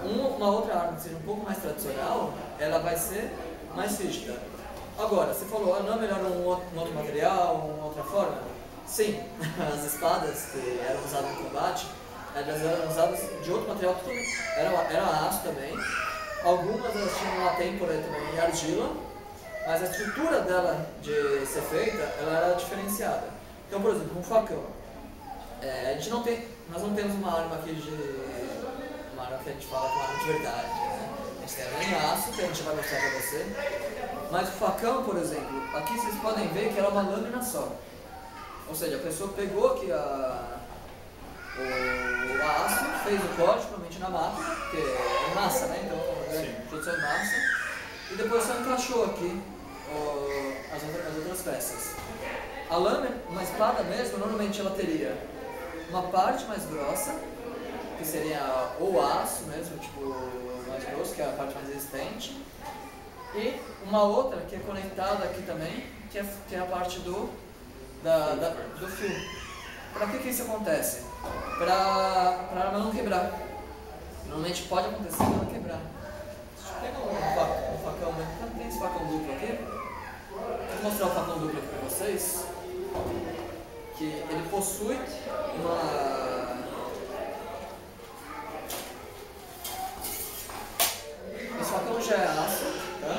Uma outra arma que seja um pouco mais tradicional, ela vai ser mais rígida. Agora, você falou, não é melhor um outro material, uma outra forma? Sim, as espadas que eram usadas no combate, elas eram usadas de outro material totalmente. Era aço também. Algumas elas tinham uma têmpora também e argila, mas a estrutura dela de ser feita, ela era diferenciada. Então, por exemplo, um facão. Nós não temos uma arma aqui uma arma que a gente fala que é uma arma de verdade, né? A gente tem ela em aço, que a gente vai mostrar pra você. Mas o facão, por exemplo, aqui vocês podem ver que ela é uma lâmina só. Ou seja, a pessoa pegou aqui o aço, fez o corte, provavelmente na máquina, porque é massa, né? Então, produção em massa. E depois só encaixou aqui as outras peças. A lâmina, uma espada mesmo, normalmente ela teria uma parte mais grossa, que seria o aço mesmo, tipo, mais grosso, que é a parte mais resistente. E uma outra que é conectada aqui também, que é a parte do fio. Para que isso acontece? Para a arma não quebrar. Normalmente pode acontecer ela quebrar. Deixa eu pegar um facão, né? Tem esse facão duplo aqui. Vou mostrar o facão duplo aqui para vocês. Que ele possui Esse facão já é aço, tá?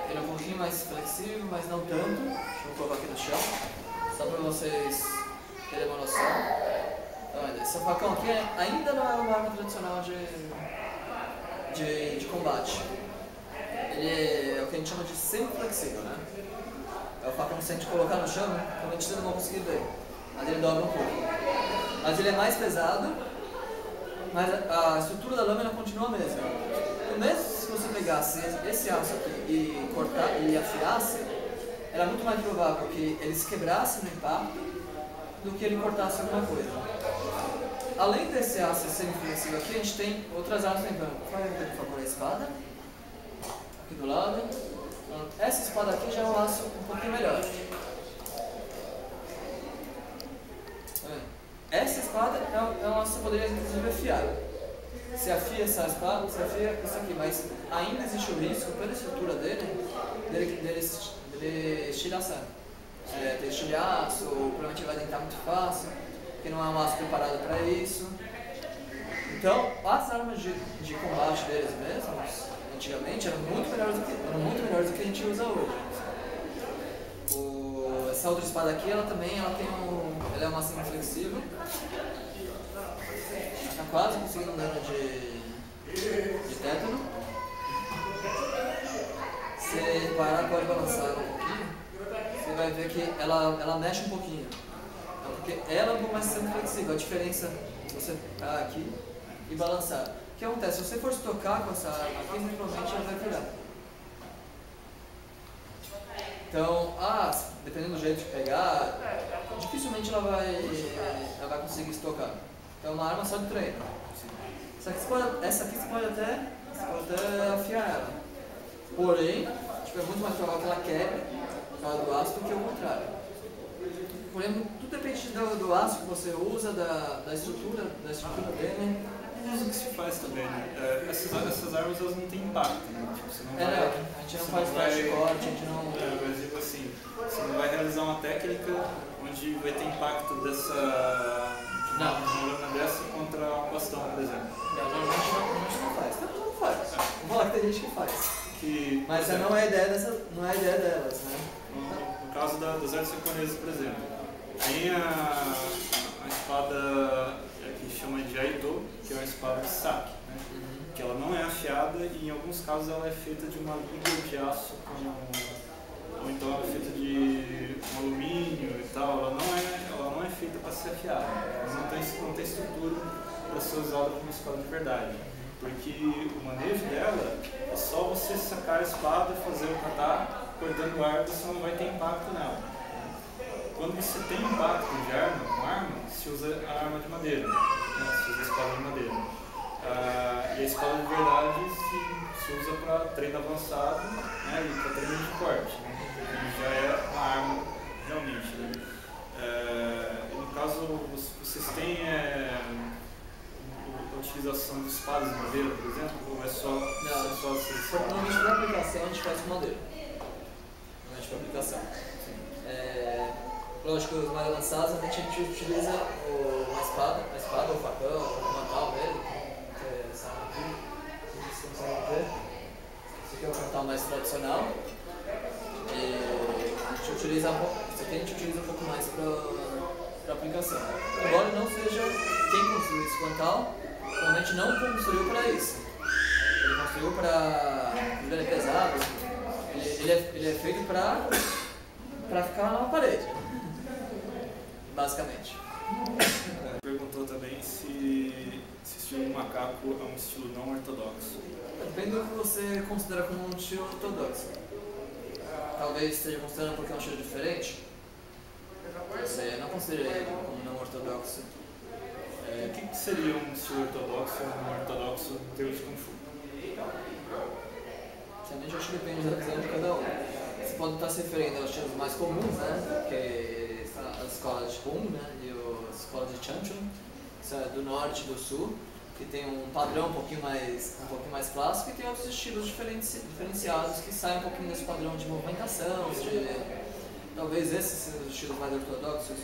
Ele é um pouquinho mais flexível, mas não tanto. Deixa eu colocar aqui no chão, só para vocês terem uma noção. Olha, esse facão aqui ainda não é uma arma tradicional de combate. Ele é o que a gente chama de semi-flexível, né? É o facão que se a gente colocar no chão, realmente vocês não vão conseguir ver, mas ele dobra um pouco. Mas ele é mais pesado, mas a estrutura da lâmina continua a mesma. E mesmo se você pegasse esse aço aqui e cortar e afiasse, era muito mais provável que ele se quebrasse no impacto do que ele cortasse alguma coisa. Além desse aço semi-flexível aqui, a gente tem outras armas também. Vai ver, por favor, a espada. Aqui do lado. Essa espada aqui já é um aço um pouquinho melhor. Essa espada é um aço que você poderia inclusive afiar. Você afia essa espada, você afia isso aqui, mas ainda existe o risco, pela estrutura dele estilhaçar. Ter estilhaço, provavelmente vai dentar muito fácil, porque não é um aço preparado para isso. Então, as armas de combate deles mesmos, antigamente, eram muito melhores do que a gente usa hoje. Essa outra espada aqui, ela é uma assim flexível. Está quase conseguindo um dano de tétano. Se parar, pode balançar ela um pouquinho. Você vai ver que ela mexe um pouquinho. Porque ela é um pouco mais flexível. A diferença é você parar aqui e balançar. O que acontece? Se você for se tocar com essa arma aqui, provavelmente ela vai virar. Então, dependendo do jeito de pegar, dificilmente ela vai conseguir estocar. Então, é uma arma só de treino. Essa aqui você pode até afiar ela. Porém, é muito mais provável que ela quebre por causa do aço do que o contrário. Porém, tudo depende do aço que você usa, da estrutura dele. O uso que se faz também, né? Essas armas elas não têm impacto, né? Tipo, você não vai, a gente não faz flash corte, a gente não... mas digo assim, você não vai realizar uma técnica onde vai ter impacto de uma lâmina dessa contra um bastão, por exemplo. Normalmente não faz. Não faz. Vamos falar que tem gente que faz. Mas essa não é a ideia delas, né? No caso das artes japonesas, por exemplo, tem a espada que chama de Aito, que é uma espada de saque, né? Que ela não é afiada e em alguns casos ela é feita de uma liga de aço ou então ela é feita de um alumínio e tal. Ela não é feita para ser afiada, ela não tem estrutura para ser usada como espada de verdade. Porque o manejo dela é só você sacar a espada, fazer o kata, cortando o arco, você não vai ter impacto nela. Quando você tem impacto de arma com arma, se usa a arma de madeira, né? Se usa a espada de madeira. E a espada de verdade se usa para treino avançado, né? E para treino de corte, né? E já é uma arma realmente. Né? No caso, vocês têm a utilização de espadas de madeira, por exemplo, ou é só... Normalmente para aplicação a gente faz com madeira. Normalmente para aplicação. Lógico, os mais avançados a gente utiliza uma espada ou facão, ou um mantal mesmo. Esse aqui é o mantal mais tradicional. A gente utiliza um pouco mais para aplicação. Embora não seja quem construiu esse mantal, realmente não construiu para isso. Ele construiu para... Ele é pesado, ele é feito para ficar na parede, basicamente. Perguntou também se estilo macaco é um estilo não ortodoxo. Depende do que você considera como um estilo ortodoxo. Talvez esteja considerando porque é um estilo diferente. Você não considera ele como não ortodoxo. O que seria um estilo ortodoxo e um não ortodoxo em termos de Kung Fu? Realmente eu acho que depende da visão de cada um. Você pode estar se referindo aos estilos mais comuns, né? Que são as escolas de Kung, né? E as escolas de Chun Chun, do norte e do sul, que tem um padrão um pouquinho mais clássico, e tem outros estilos diferenciados que saem um pouquinho desse padrão de movimentação, talvez esses sejam os estilos mais ortodoxos.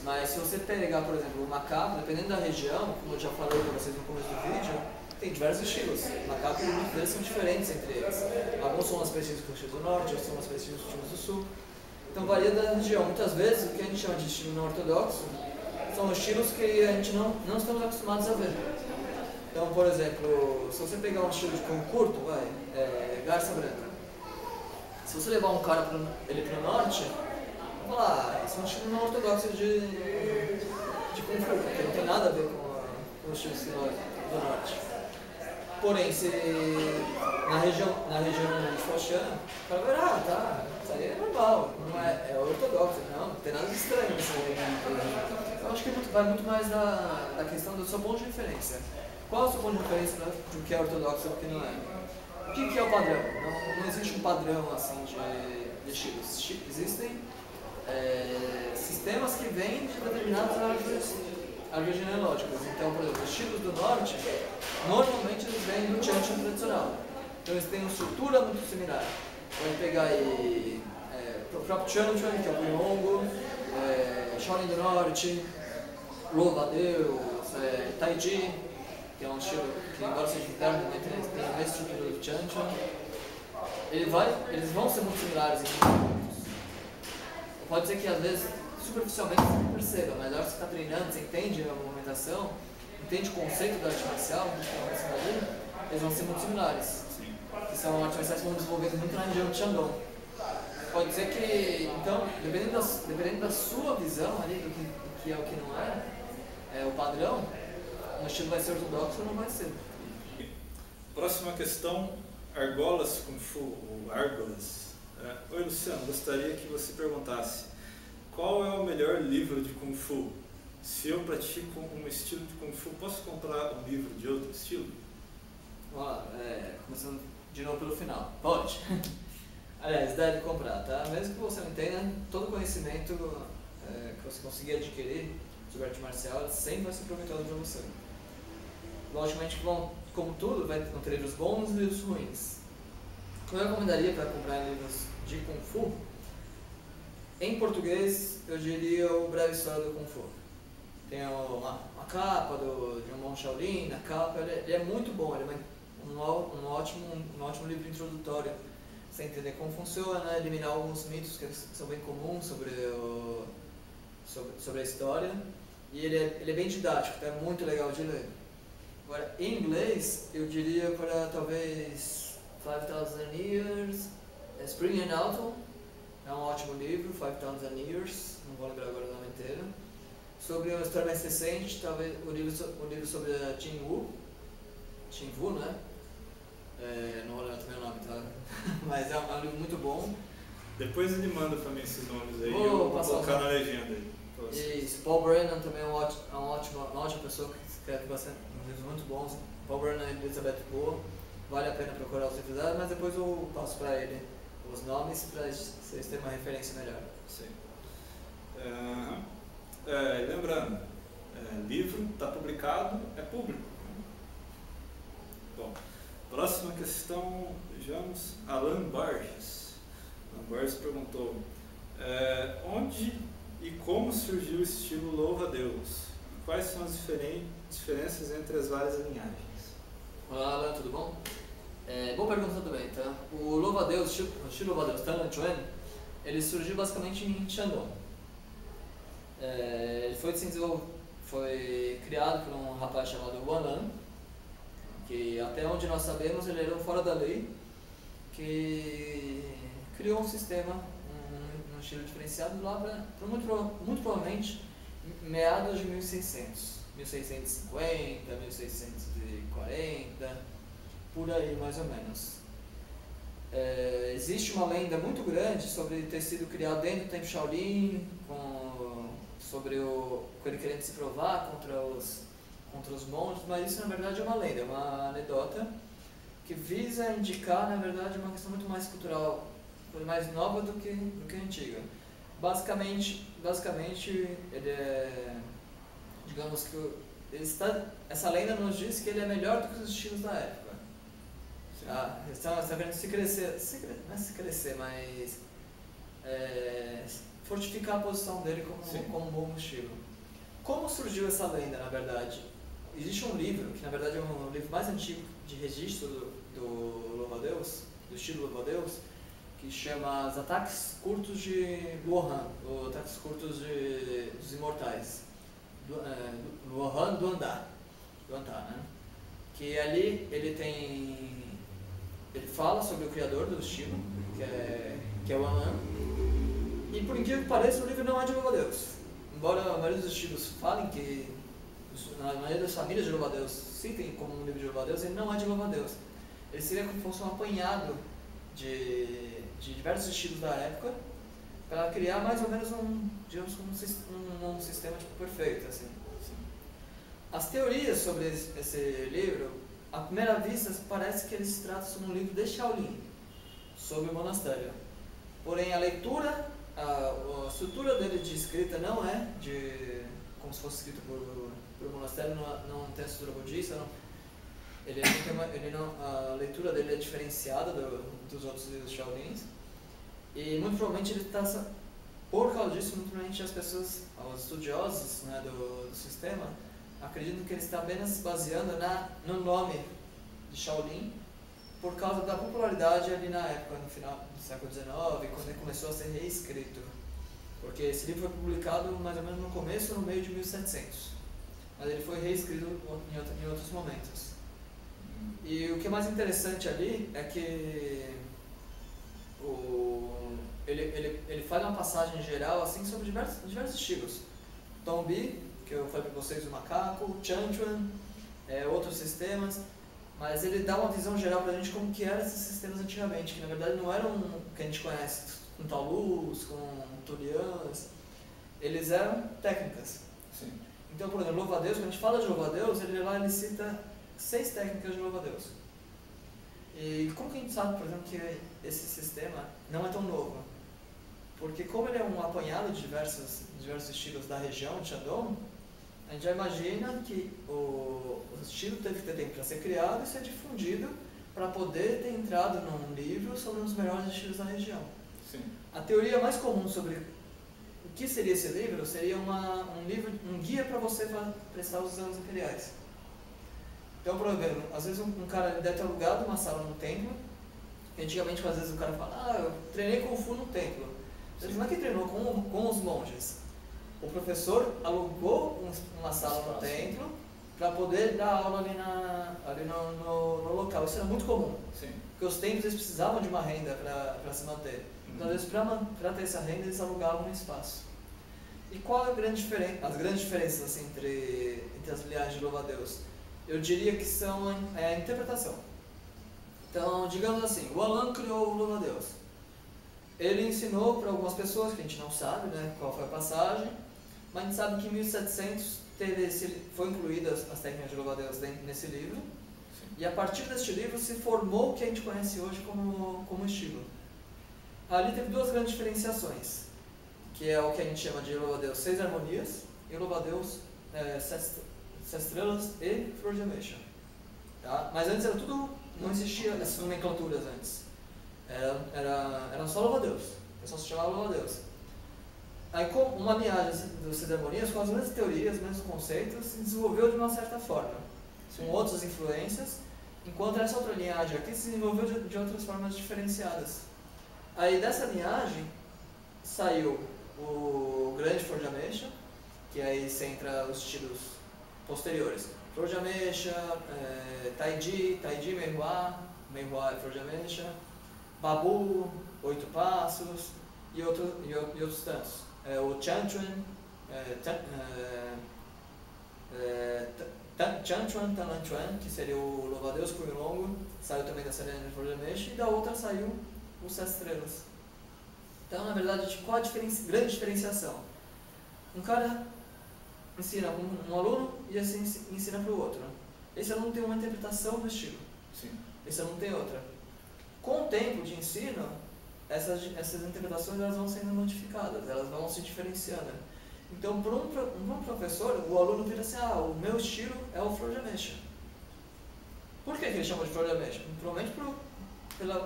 Mas se você pegar, por exemplo, o macaco, dependendo da região, como eu já falei para vocês no começo do vídeo, tem diversos estilos. Macaco e muitos deles são diferentes entre eles. Alguns são mais precisos que os estilos do norte, outros são mais precisos que os estilos do sul. Então varia da região. Muitas vezes o que a gente chama de estilo não ortodoxo são estilos que a gente não estamos acostumados a ver. Então, por exemplo, se você pegar um estilo de Kung curto, garça branca. Se você levar um cara ele para o norte, vai falar, esse é um estilo não ortodoxo de Kung Fu, porque não tem nada a ver com o estilo do norte. Porém, se na região de Foshan, o cara vai, tá, isso aí é normal, não é ortodoxo, não tem nada de estranho nessa região. Eu acho que vai muito mais da questão do seu ponto de referência. Qual é o seu ponto de referência do que é ortodoxo e do que não é? O que é o padrão? Não existe um padrão assim de estilos. Existem sistemas que vêm de determinadas árvores genealógicas. Então, por exemplo, os estilos do norte, normalmente eles vêm do Chun Chun tradicional. Então eles têm uma estrutura muito similar. Pode pegar aí o próprio Chun Chun, que é o Pyongo, Shaolin do Norte, Rovadeu, Tai Chi, que é um estilo que, embora seja interno, tem a mesma estrutura do Chun Chun. Eles vão ser muito similares em muitos. Pode ser que às vezes, superficialmente, você não perceba, mas na hora que você está treinando, você entende a movimentação, entende o conceito da arte marcial, eles vão ser muito similares. Que são artes marciais que vão desenvolver muito na região de Shandong. Pode ser que, então, dependendo da sua visão ali do que é o que não é o padrão, o estilo vai ser ortodoxo ou não vai ser. Próxima questão, argolas Kung Fu, ou argolas, Oi, Luciano, gostaria que você perguntasse qual é o melhor livro de Kung Fu? Se eu pratico um estilo de Kung Fu, posso comprar um livro de outro estilo? Vamos lá, começando de novo pelo final. Pode. Aliás, deve comprar, tá? Mesmo que você não tenha, todo conhecimento que você conseguir adquirir sobre arte marcial sempre vai ser proveitoso para você. Logicamente, como tudo, vão ter livros bons e livros ruins. O que eu recomendaria para comprar livros de Kung Fu, em português, eu diria o Breve História do Kung Fu. Tem uma capa de um Mon Shaolin, na capa, ele é muito bom, ele é um ótimo livro introdutório. Você entender como funciona, eliminar alguns mitos que são bem comuns sobre a história. E ele é bem didático, então é muito legal de ler. Agora, em inglês, eu diria para talvez 5,000 Years, Spring and Autumn, é um ótimo livro, 5,000 Years, não vou lembrar agora o nome inteiro. Sobre uma história mais recente, talvez o livro sobre a Qin Wu, né? Não vou lembrar também o nome, tá? Mas é um livro muito bom. Depois ele manda para mim esses nomes aí, vou colocar na legenda aí. Isso, Paul Brennan também é uma ótima pessoa que escreve bastante livros muito bons. Paul Brennan e Elizabeth Boa, vale a pena procurar os livros dela, mas depois eu passo para ele os nomes para vocês terem uma referência melhor. Sim. Lembrando, livro está publicado, é público. Bom, próxima questão, vejamos, Alan Borges. Alan Borges perguntou, onde e como surgiu o estilo Louva-a-Deus? E quais são as diferenças entre as várias linhagens? Olá, Alan, tudo bom? Boa pergunta também, tá? O Louva-a-Deus, o estilo Louva-a-Deus, Tan Chuan, ele surgiu basicamente em Shandong. Ele foi criado por um rapaz chamado Wan Lan, que até onde nós sabemos ele era um fora da lei, que criou um sistema, um estilo diferenciado lá para muito provavelmente meados de 1600, 1650, 1640, por aí mais ou menos. Existe uma lenda muito grande sobre ter sido criado dentro do Templo Shaolin, sobre ele querendo se provar contra os monges, mas isso na verdade é uma lenda, é uma anedota que visa indicar na verdade uma questão muito mais cultural, mais nova do que antiga. Basicamente ele digamos que essa lenda nos diz que ele é melhor do que os estilos da época. Está querendo mas fortificar a posição dele como um bom estilo. Como surgiu essa lenda, na verdade? Existe um livro, que na verdade é um livro mais antigo de registro do Louva-a-Deus, do estilo Louva-a-Deus, que chama Os Ataques Curtos de Luohan, os Ataques Curtos dos Imortais. Luohan do Andar, né? Que ali ele fala sobre o criador do estilo, que é o Wan Lan, e por incrível que pareça o livro não é de Louva-a-Deus. Embora a maioria dos estilos falem que, a maioria das famílias de Louva-a-Deus citem como um livro de Louva-a-Deus, ele não é de Louva-a-Deus. Ele seria como se fosse um apanhado de diversos estilos da época para criar mais ou menos um sistema tipo, perfeito. Assim. As teorias sobre esse livro, à primeira vista, parece que ele se trata sobre um livro de Shaolin, sobre o monastério. Porém, a leitura, a estrutura dele de escrita não é como se fosse escrito por um monastério, não tem a estrutura budista, a leitura dele é diferenciada dos outros livros Shaolins, e muito provavelmente ele está, por causa disso, muito provavelmente as pessoas, os estudiosos, né, do sistema, acreditam que ele está apenas se baseando no nome de Shaolin, por causa da popularidade ali na época, no final do século XIX, quando ele começou a ser reescrito. Porque esse livro foi publicado mais ou menos no começo ou no meio de 1700, mas ele foi reescrito em outros momentos. E o que é mais interessante ali é que ele faz uma passagem geral assim, sobre diversos estilos. Tong Bi, que eu falei para vocês, o macaco, Chan Chuan, outros sistemas. mas ele dá uma visão geral pra gente como que eram esses sistemas antigamente, que na verdade não eram o que a gente conhece, com taulus, com toliãs, eles eram técnicas. Sim. Então, por exemplo, louva-a-Deus, quando a gente fala de louva-a-Deus, ele cita 6 técnicas de louva-a-Deus. E como que a gente sabe, por exemplo, que esse sistema não é tão novo? Porque como ele é um apanhado de diversos estilos da região de Shandong, a gente já imagina que o estilo teve que ter tempo para ser criado e ser difundido para poder ter entrado num livro sobre os melhores estilos da região. Sim. A teoria mais comum sobre o que seria esse livro seria um guia para você prestar os exames imperiais. Então, por exemplo, às vezes um cara deve ter alugado uma sala no templo. Antigamente, às vezes o cara fala, eu treinei Kung Fu no templo. Às vezes não é que treinou com os monges. O professor alugou uma sala no templo para poder dar aula ali no local. Isso era muito comum. Sim. Porque os templos eles precisavam de uma renda para se manter. Então, às vezes, para ter essa renda, eles alugavam um espaço. E qual é as grandes diferenças assim, entre as linhagens de louva-a-Deus? Eu diria que são a interpretação. Então, digamos assim, o Alan criou o louva-a-Deus. Ele ensinou para algumas pessoas, que a gente não sabe, né, qual foi a passagem, mas a gente sabe que em 1700 foi incluídas as técnicas de louva-a-Deus nesse livro. Sim. E a partir deste livro se formou o que a gente conhece hoje como estilo. Ali teve 2 grandes diferenciações, que é o que a gente chama de louva-a-Deus 6 harmonias e louva-a-Deus 7 estrelas e flor de ameixa. Tá? Mas antes era tudo, não existia essas nomenclaturas antes. Era só louva-a-Deus, o pessoal se chamava louva-a-Deus. Aí com uma linhagem dos 6 harmonias, com as mesmas teorias, os mesmos conceitos, se desenvolveu de uma certa forma, com outras influências, enquanto essa outra linhagem aqui se desenvolveu de outras formas diferenciadas. Aí dessa linhagem saiu o grande flor de ameixa, que aí centra os estilos posteriores. Flor de ameixa, Taiji, Meihua é flor de ameixa, Babu, 8 passos e outros tantos. O Chanchuan, Chanchuan, Talanchuan, que seria o louva-a-Deus punho longo, saiu também dessa linha de flor de ameixa, e da outra saiu os 7 estrelas. Então, na verdade, qual a grande diferenciação? Um cara ensina um aluno e assim ensina para o outro. Esse aluno tem uma interpretação do estilo. Sim. Esse aluno tem outra. Com o tempo de ensino, essas interpretações elas vão sendo modificadas, elas vão se diferenciando. Então, para um professor, o aluno vira assim, o meu estilo é o flor de ameixa. Por que ele chama de flor de ameixa? Provavelmente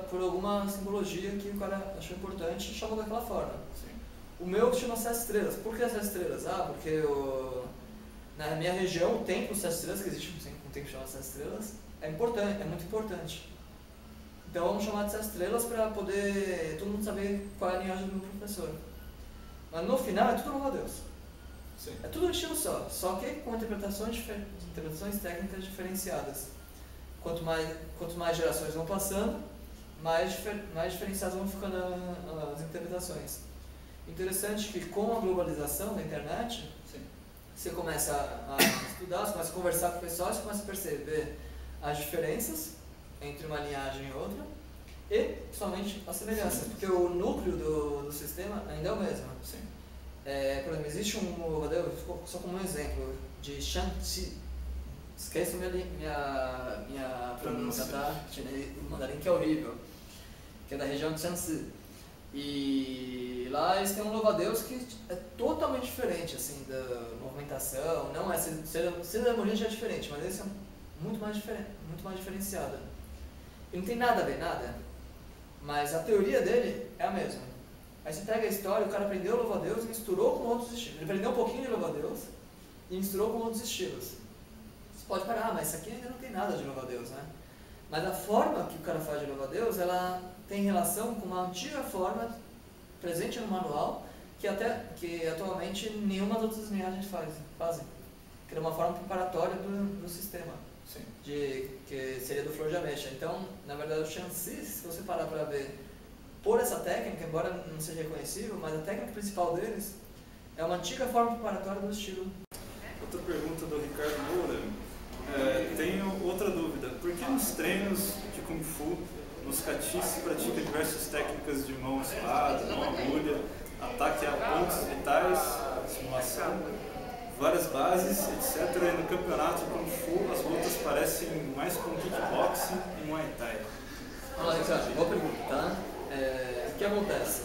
por alguma simbologia que o cara achou importante e chamou daquela forma. Sim. O meu chama 7 estrelas. Por que 7 estrelas? Porque na minha região o templo 7 estrelas, que existe um templo chamado 7 estrelas, é muito importante. Então vamos chamar de 7 estrelas para poder todo mundo saber qual é a linhagem do meu professor. Mas no final é tudo louva-a-Deus. É tudo um estilo só que com interpretações técnicas diferenciadas. Quanto mais gerações vão passando, mais diferenciadas vão ficando as interpretações. Interessante que com a globalização da internet, Sim. você começa a estudar, você começa a conversar com o pessoal, você começa a perceber as diferenças entre uma linhagem e outra e somente as semelhanças, porque o núcleo do sistema ainda é o mesmo. Sim. Por exemplo, existe só como um exemplo, de Shanxi. Esqueço minha pronúncia, tá? O mandarim que é horrível, que é da região de Shanxi. E lá eles têm um louva-a-Deus que é totalmente diferente, assim, da movimentação, não é, cerimônia já é diferente, mas esse é muito mais diferenciado. E não tem nada a ver, nada, mas a teoria dele é a mesma. Aí você pega a história, o cara aprendeu o louva-a-Deus e misturou com outros estilos. Ele aprendeu um pouquinho de louva-a-Deus e misturou com outros estilos. Você pode parar, mas isso aqui ainda não tem nada de louva-a-Deus, né? Mas a forma que o cara faz de louva-a-Deus, ela tem relação com uma antiga forma presente no manual, que atualmente nenhuma das outras linhagens fazem. Que é uma forma preparatória do sistema. Sim. Que seria do flor de ameixa. Então, na verdade, o Shanxi, se você parar para ver, por essa técnica, embora não seja reconhecível, mas a técnica principal deles é uma antiga forma preparatória do estilo. Outra pergunta do Ricardo Moura. Tenho outra dúvida. Por que nos treinos de Kung Fu, nos catis se pratica diversas técnicas de mão espada, mão agulha, ataque a pontos vitais, simulação, várias bases, etc. E no campeonato de Kung Fu as lutas parecem mais com kickboxing e Muay Thai? Olha, Ricardo, boa pergunta, tá? O que acontece?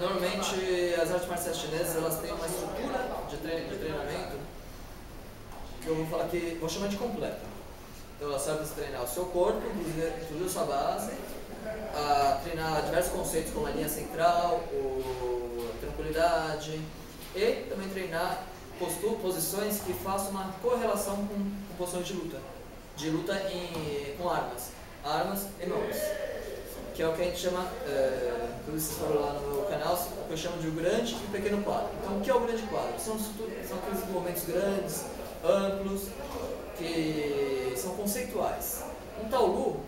Normalmente as artes marciais chinesas elas têm uma estrutura de treinamento que eu vou falar que vou chamar de completa. Então ela serve para treinar o seu corpo, inclusive a sua base, a treinar diversos conceitos como a linha central, a tranquilidade e também treinar posições que façam uma correlação com posições de luta com armas e mãos, que é o que a gente chama, como vocês falaram lá no meu canal, o que eu chamo de o grande e o pequeno quadro. Então o que é o grande quadro? São aqueles movimentos grandes, amplos, que são conceituais. Um Taolu,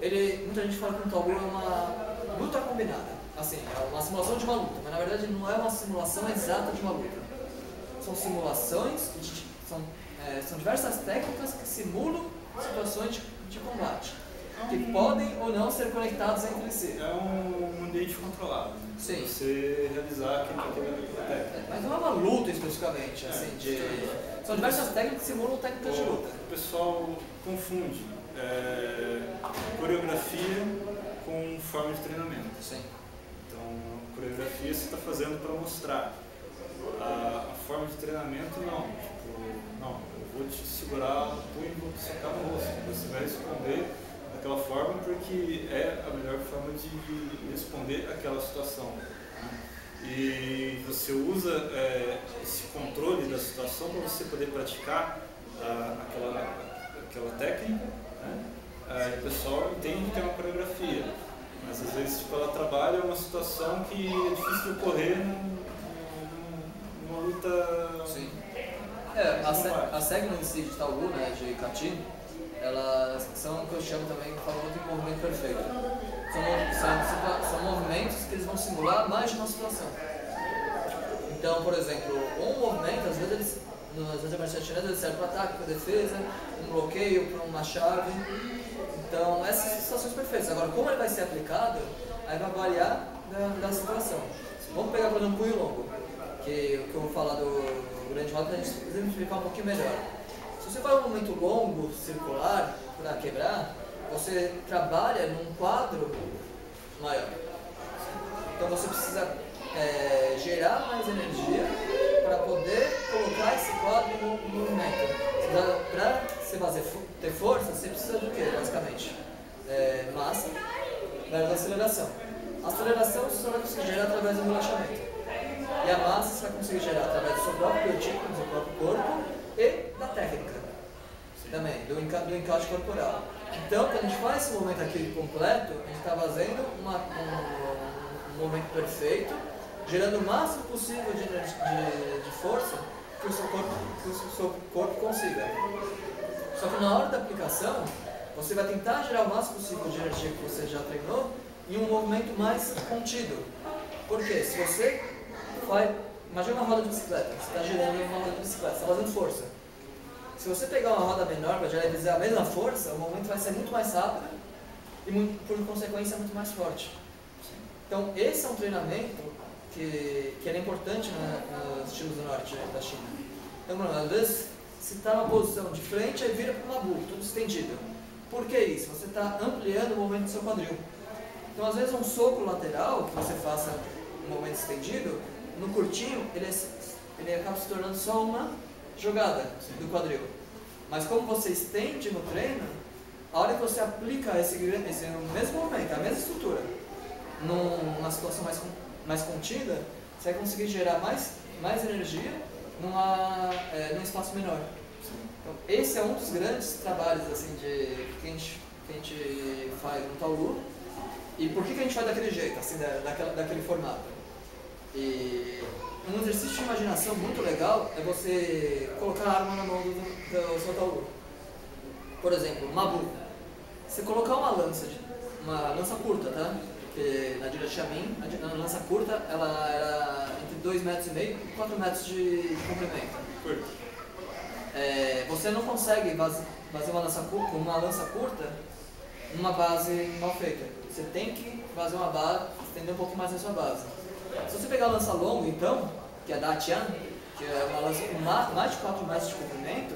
muita gente fala que um Taolu é uma luta combinada, assim, é uma simulação de uma luta, mas na verdade não é uma simulação exata de uma luta. São simulações, são diversas técnicas que simulam situações de combate, que podem ou não ser conectadas entre si. É um ambiente controlado, né? Sim. Você realizar aquele técnica. Mas não é uma luta especificamente, assim, são diversas técnicas que simulam técnicas de luta. O pessoal confunde coreografia com forma de treinamento. Sim. Então, coreografia você está fazendo para mostrar. A forma de treinamento não. Tipo, não, eu vou te segurar no punho e vou te socar no rosto. Você vai responder daquela forma porque é a melhor forma de responder aquela situação. E você usa esse controle da situação para você poder praticar aquela técnica, né? O pessoal entende que é uma coreografia, mas às vezes tipo, ela trabalha uma situação que é difícil de ocorrer numa luta. Sim. As técnicas em si de Taolu, né, de Katin, elas são o que eu chamo também de movimento perfeito. São movimentos que eles vão simular mais de uma situação. Então, por exemplo, um movimento, às vezes nas artes marciais chinesas ele serve para ataque, para defesa, um bloqueio, para uma chave. Então, essas são situações perfeitas. Agora, como ele vai ser aplicado, aí vai variar da situação. Vamos pegar, por exemplo, um punho longo, que o que eu vou falar do grande roda para a gente exemplificar um pouquinho melhor. Se você faz um movimento longo, circular, para quebrar, você trabalha num quadro maior. Então você precisa gerar mais energia para poder colocar esse quadro em movimento. Para você ter força, você precisa do que, basicamente? Massa versus aceleração. A aceleração você só vai conseguir gerar através do relaxamento. E a massa você vai conseguir gerar através do seu próprio biotipo, do seu próprio corpo e da técnica. Também, do encaixe corporal. Então, quando a gente faz esse movimento aqui completo, a gente está fazendo um movimento perfeito, gerando o máximo possível de força que o seu corpo consiga. Só que na hora da aplicação, você vai tentar gerar o máximo possível de energia que você já treinou em um movimento mais contido. Por quê? Se você imagina uma roda de bicicleta, você está girando uma roda de bicicleta, você está fazendo força. Se você pegar uma roda menor para gerar a mesma força, o movimento vai ser muito mais rápido e, por consequência, muito mais forte. Então, esse é um treinamento que era importante nos estilos do norte da China. Então, às vezes, se está numa posição de frente, aí vira para o Mabu, tudo estendido. Por que isso? Você está ampliando o movimento do seu quadril. Então, às vezes, um soco lateral, que você faça um movimento estendido, no curtinho, ele acaba se tornando só uma jogada do quadril. Mas como você estende no treino, a hora que você aplica esse mesmo movimento, a mesma estrutura, numa situação mais contida, você vai conseguir gerar mais energia num espaço menor. Então, esse é um dos grandes trabalhos assim, que a gente faz no Taolu. E por que a gente faz daquele jeito, assim, daquele formato? E um exercício de imaginação muito legal é você colocar a arma na mão do seu Taolu. Por exemplo, Mabu. Você colocar uma lança curta, tá? Porque na dinastia Ming, a lança curta ela era entre 2,5 metros e 4 metros de comprimento. você não consegue fazer uma lança curta numa base mal feita. Você tem que fazer uma base, estender um pouquinho mais a sua base. Se você pegar a lança longa, então, que é a da Tian, que é uma lança com mais de 4 metros de comprimento,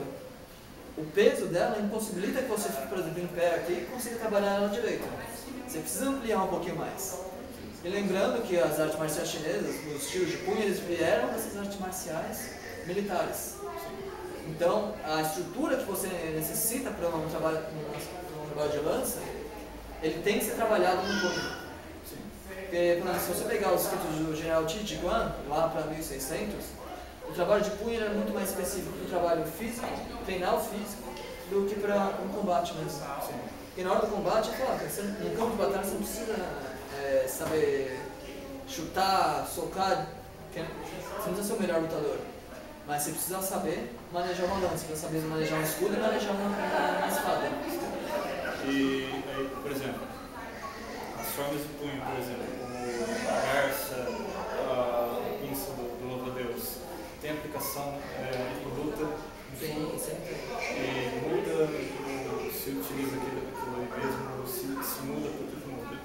o peso dela impossibilita que você fique, por exemplo, em pé aqui e consiga trabalhar ela direito. Você precisa ampliar um pouquinho mais. E lembrando que as artes marciais chinesas, os estilos de punho, eles vieram dessas artes marciais militares. Então, a estrutura que você necessita para um trabalho de lança, ele tem que ser trabalhado no punho. Porque, por exemplo, se você pegar os escritos do general Qi Jiguan, lá para 1600, o trabalho de punho era muito mais específico para o trabalho físico, treinar o físico, do que para um combate mesmo. E na hora do combate, é claro, no campo de batalha você não precisa saber chutar, socar, você não precisa ser o melhor lutador. Mas você precisa saber manejar uma lança, você precisa saber manejar um escudo e manejar uma espada. E aí, por exemplo, as formas de punho, por exemplo, como a garça, a pinça do louva-a-Deus, tem aplicação em luta? Sim, sempre. E muda, se utiliza aquilo mesmo, se muda, tudo muda.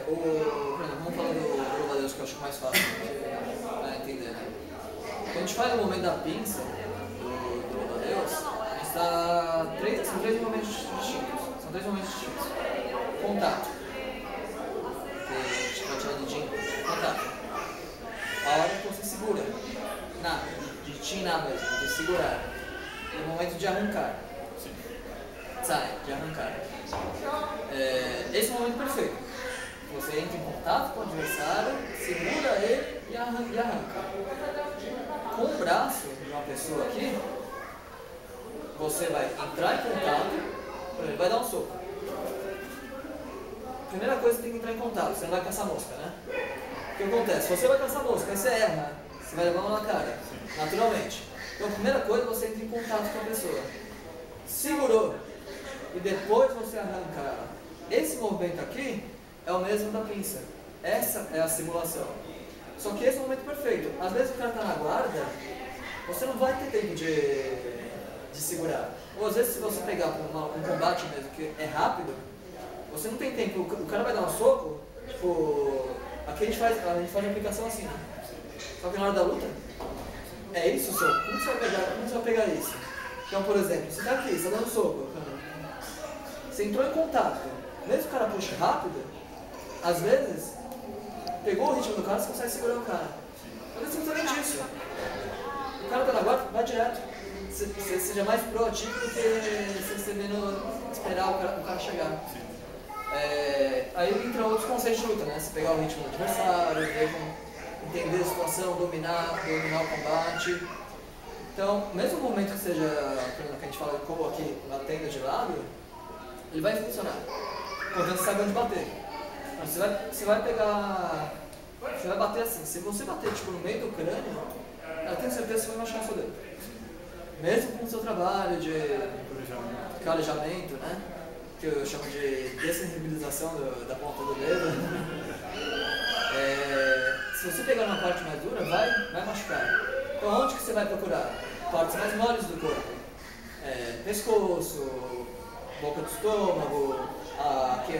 Por exemplo, vamos falar do louva-a-Deus, que eu acho mais fácil para entender, né? Quando a gente faz o momento da pinça do louva-a-Deus, são três momentos distintos. Contato. Que a gente vai tirar o dedinho. Contato. A hora que você segura. De tinar mesmo, de segurar. E o momento de arrancar. De arrancar. Esse é o momento perfeito. Você entra em contato com o adversário, segura ele e arranca. Com o braço de uma pessoa aqui, você vai entrar em contato, ele vai dar um soco. Primeira coisa, você tem que entrar em contato, você não vai caçar mosca, né? O que acontece? Se você vai caçar mosca, aí você erra, você vai levar uma na cara, naturalmente. Então a primeira coisa, você entra em contato com a pessoa. Segurou, e depois você arranca ela. Esse movimento aqui é o mesmo da pinça. Essa é a simulação. Só que esse é o momento perfeito. Às vezes o cara está na guarda, você não vai ter tempo de segurar. Ou às vezes se você pegar um combate mesmo que é rápido, você não tem tempo. O cara vai dar um soco, tipo, aqui a gente faz a aplicação assim, né? Só que na hora da luta, é isso o soco. Como você vai pegar isso? Então, por exemplo, você está aqui, você está dando soco, você entrou em contato, mesmo que o cara puxe rápido, às vezes, pegou o ritmo do cara, você consegue segurar o cara. Mas é simplesmente isso. O cara tá na guarda, vai direto. Você seja mais proativo do que você vendo esperar o cara chegar. Aí entra outros conceitos de luta, né? Você pegar o ritmo do adversário, entender a situação, dominar o combate. Então, mesmo no momento que seja, por exemplo, que a gente fala de como aqui, batendo de lado, ele vai funcionar. Portanto, você sabe onde bater. Você vai pegar. Você vai bater assim. Se você bater tipo, no meio do crânio, eu tenho certeza que você vai machucar o seu dedo. Mesmo com o seu trabalho de calejamento, né? Que eu chamo de dessensibilização da ponta do dedo. Se você pegar uma parte mais dura, vai machucar. Então, onde que você vai procurar? Partes mais moles do corpo. Pescoço, boca do estômago, aqui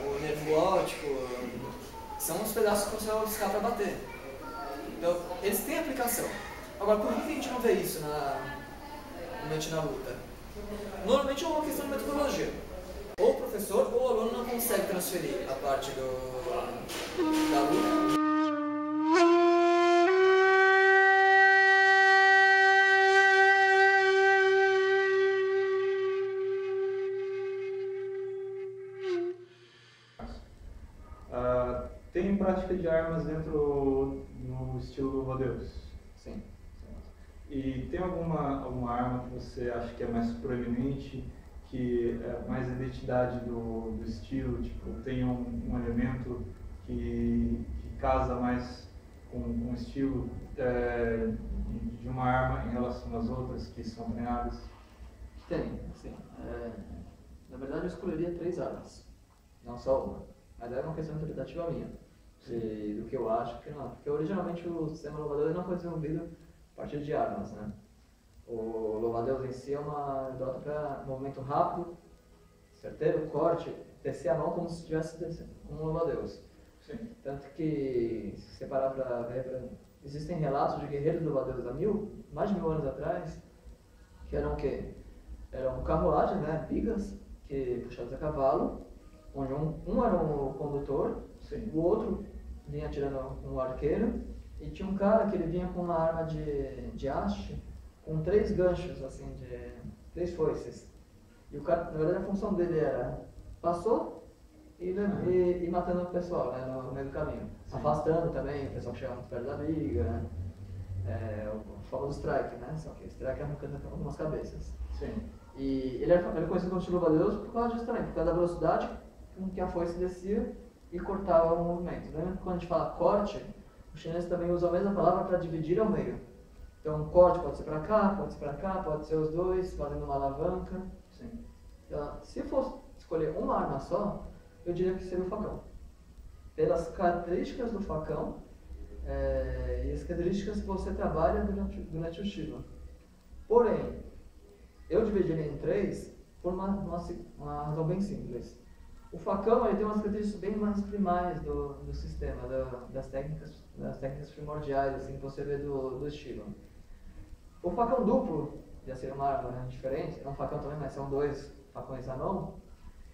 o nervo óptico, são os pedaços que você vai buscar para bater. Então, eles têm aplicação. Agora, por que a gente não vê isso normalmente na luta? Normalmente é uma questão de metodologia. Ou o professor ou o aluno não consegue transferir a parte da luta. Tem prática de armas dentro no estilo louva-a-Deus? Sim. E tem alguma arma que você acha que é mais proeminente, que é mais a identidade do estilo, tipo, tem um elemento que casa mais com o estilo de uma arma em relação às outras que são treinadas? Tem, sim. Na verdade eu escolheria 3 armas, não só uma. Mas é uma questão interpretativa minha, do que eu acho que não. Porque originalmente o sistema louva-a-Deus não foi desenvolvido a partir de armas, né? O louva-a-Deus em si é uma dota para movimento rápido, certeiro, corte, descer a mão como se estivesse descendo, um louva-a-Deus. Tanto que, se você parar para ver, existem relatos de guerreiros louva-a-Deus há mais de 1000 anos atrás, que eram o quê? Eram carruagens, né, bigas, que puxadas a cavalo, onde um era o condutor, o outro vinha atirando um arqueiro, e tinha um cara que ele vinha com uma arma de haste, com 3 ganchos, assim, de 3 foices. E o cara, na verdade, a função dele era passou e matando o pessoal, né, no meio do caminho. Afastando também o pessoal que chegava muito perto da briga, né? O famoso strike, né? Só que o strike arrancando algumas cabeças. E ele era conhecido como estilo louva-a-Deus por causa disso também, por causa da velocidade com que a foice descia e cortava o movimento. Lembra que quando a gente fala corte, os chineses também usam a mesma palavra para dividir ao meio. Então, um corte pode ser para cá, pode ser para cá, pode ser os dois, fazendo uma alavanca. Então, se fosse escolher uma arma só, eu diria que seria o facão. Pelas características do facão e as características que você trabalha durante o estilo. Porém, eu dividiria em 3 por uma razão bem simples. O facão ele tem umas características bem mais primais do sistema, das técnicas primordiais assim, que você vê do estilo. O facão duplo, já seria uma arma, né, diferente, é um facão também, mas são 2 facões à mão.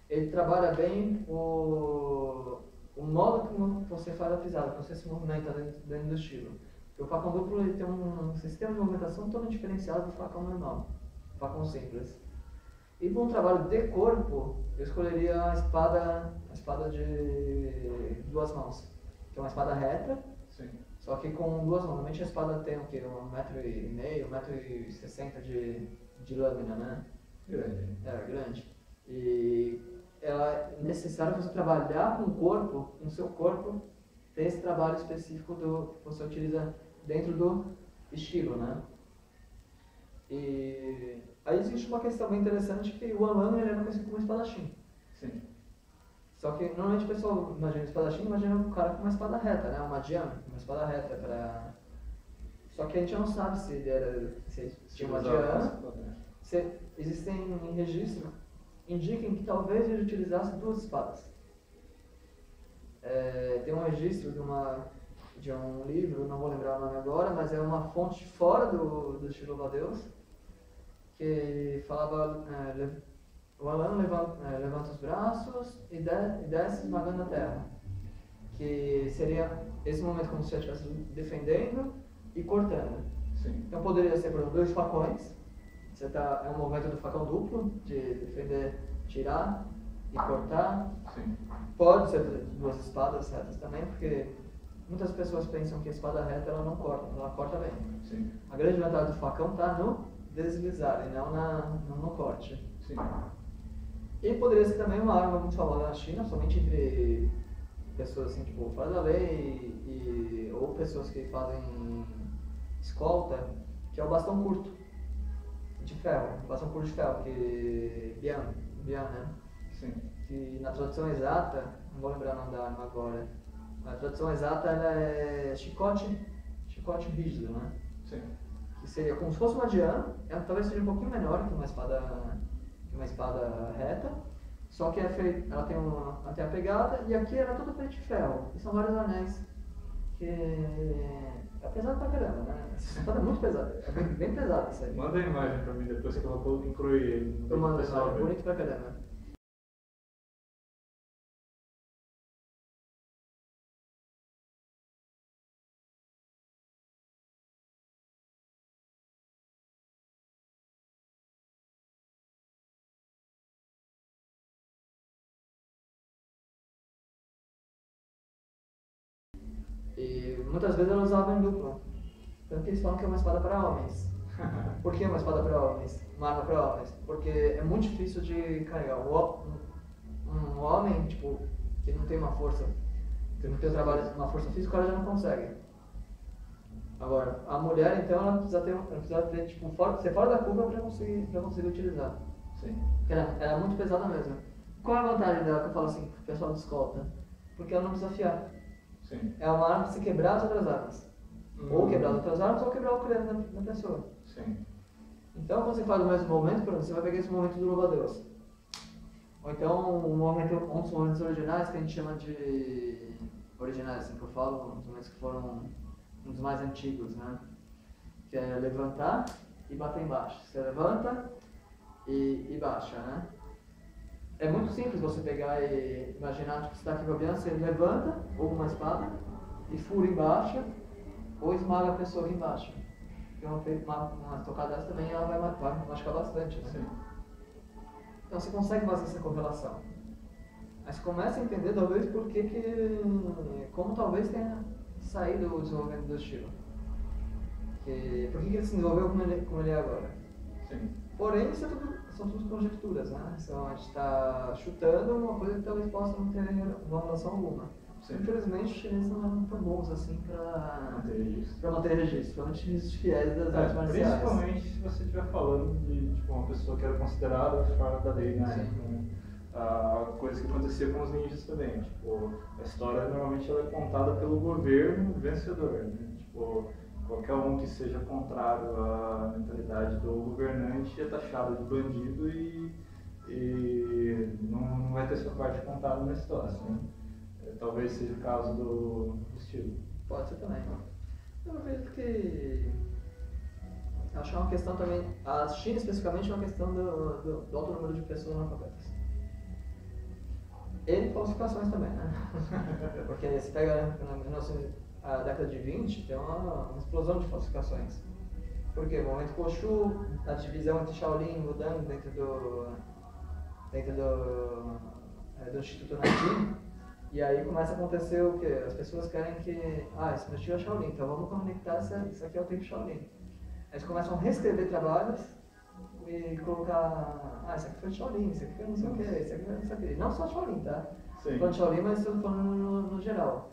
Ele trabalha bem o modo como você faz a pisada, como você se movimenta dentro do estilo. Porque o facão duplo ele tem um sistema de movimentação totalmente diferenciado do facão normal, facão simples. E para um trabalho de corpo, eu escolheria a espada de 2 mãos, que é uma espada reta, só que com 2 mãos. Normalmente a espada tem o quê? 1,5 m, 1,60 m de lâmina, né? Grande. Grande. E ela é necessário você trabalhar com o corpo, com o seu corpo, ter esse trabalho específico que você utiliza dentro do estilo, né? E aí existe uma questão bem interessante que o Alan ele era conhecido como espadachim. Só que normalmente o pessoal imagina espadachim, imagina um cara com uma espada reta, né? Uma dian, uma espada reta para. Só que a gente não sabe se ele tinha uma dian. Existem em registro indicam que talvez ele utilizasse 2 espadas. Tem um registro de um livro, não vou lembrar o nome agora, mas é uma fonte fora do estilo louva-a-Deus, que falava, o Alan levanta os braços e desce esmagando a terra, que seria esse momento como se você estivesse defendendo e cortando. Então poderia ser, por exemplo, 2 facões, é um movimento do facão duplo, de defender, tirar e cortar. Pode ser 2 espadas retas também, porque muitas pessoas pensam que a espada reta ela não corta, ela corta bem. A grande vantagem do facão está no deslizar e não no corte. E poderia ser também uma arma muito famosa na China, somente entre pessoas assim, tipo, fora da lei ou pessoas que fazem escolta, que é o bastão curto de ferro, bastão curto de ferro, que Bian, né? Que na tradução exata, não vou lembrar o nome da arma agora, na tradução exata ela é chicote rígido, né? Que seria como se fosse uma dian, ela talvez seja um pouquinho menor que uma espada reta, só que ela tem a pegada e aqui ela é toda feita de ferro, e são vários anéis, que é pesado pra caramba, né? Essa espada é muito pesada, é bem pesada isso aí. Manda a imagem pra mim depois que eu vou incluir ele. Eu mando a imagem, é bonito pra caramba. E muitas vezes ela usava em dupla. Tanto que eles falam que é uma espada para homens. Por que uma espada para homens? Uma arma para homens? Porque é muito difícil de carregar. Um homem, tipo, que não tem uma força, que não tem uma força física, ela já não consegue. Agora, a mulher, então, ela precisa ter tipo, ser fora da curva para conseguir utilizar. Porque ela é muito pesada mesmo. Qual é a vantagem dela que eu falo assim, pro pessoal de escolta? Porque ela não precisa afiar. É uma arma para se quebrar as outras armas. Ou quebrar as outras armas ou quebrar o crânio da pessoa. Então, quando você faz o mesmo momento, por exemplo, você vai pegar esse momento do louva-a-Deus. Ou então, um dos momentos originais que a gente chama de originais, assim que eu falo, os momentos que foram um dos mais antigos, né? Que é levantar e bater embaixo. Você levanta e baixa, né? É muito simples você pegar e imaginar que você está aqui com a criança, você levanta, ou com uma espada, e fura embaixo, ou esmaga a pessoa aqui embaixo. Porque uma tocada dessa também ela vai machucar bastante, né? Sim. Então você consegue fazer essa correlação. Aí você começa a entender talvez por que como talvez tenha saído o desenvolvimento do estilo. Por que ele se desenvolveu como ele é agora. Sim. Porém, isso são tudo conjecturas, né? Então a gente está chutando uma coisa que talvez possa não ter uma relação alguma. Sim. Infelizmente, os chineses não eram tão bons assim para manter registro, principalmente os fiéis das artes marciais. Principalmente se você estiver falando de uma pessoa que era considerada fora da lei, né? Sim. A coisa que acontecia com os ninjas também. Tipo, a história normalmente ela é contada pelo governo vencedor, né? Tipo, qualquer um que seja contrário à mentalidade do governante é taxado de bandido e não vai ter sua parte contada na história. Né? Talvez seja o caso do estilo. Pode ser também. Eu vejo que acho que é uma questão também, a China especificamente é uma questão do alto número de pessoas analfabetas. E falsificações também, né? Porque você pega a década de 20, tem uma explosão de falsificações. Porque no momento Koshu, a divisão entre Shaolin e Wudang dentro do Instituto Nanjing, e aí começa a acontecer o quê? As pessoas querem que, esse meu estilo é Shaolin, então vamos conectar isso aqui ao tempo Shaolin. Aí eles começam a reescrever trabalhos e colocar, isso aqui foi Shaolin, isso aqui foi não sei o que, isso aqui foi não sei o que. Não só Shaolin, tá? Estou falando Shaolin, mas estou falando no geral.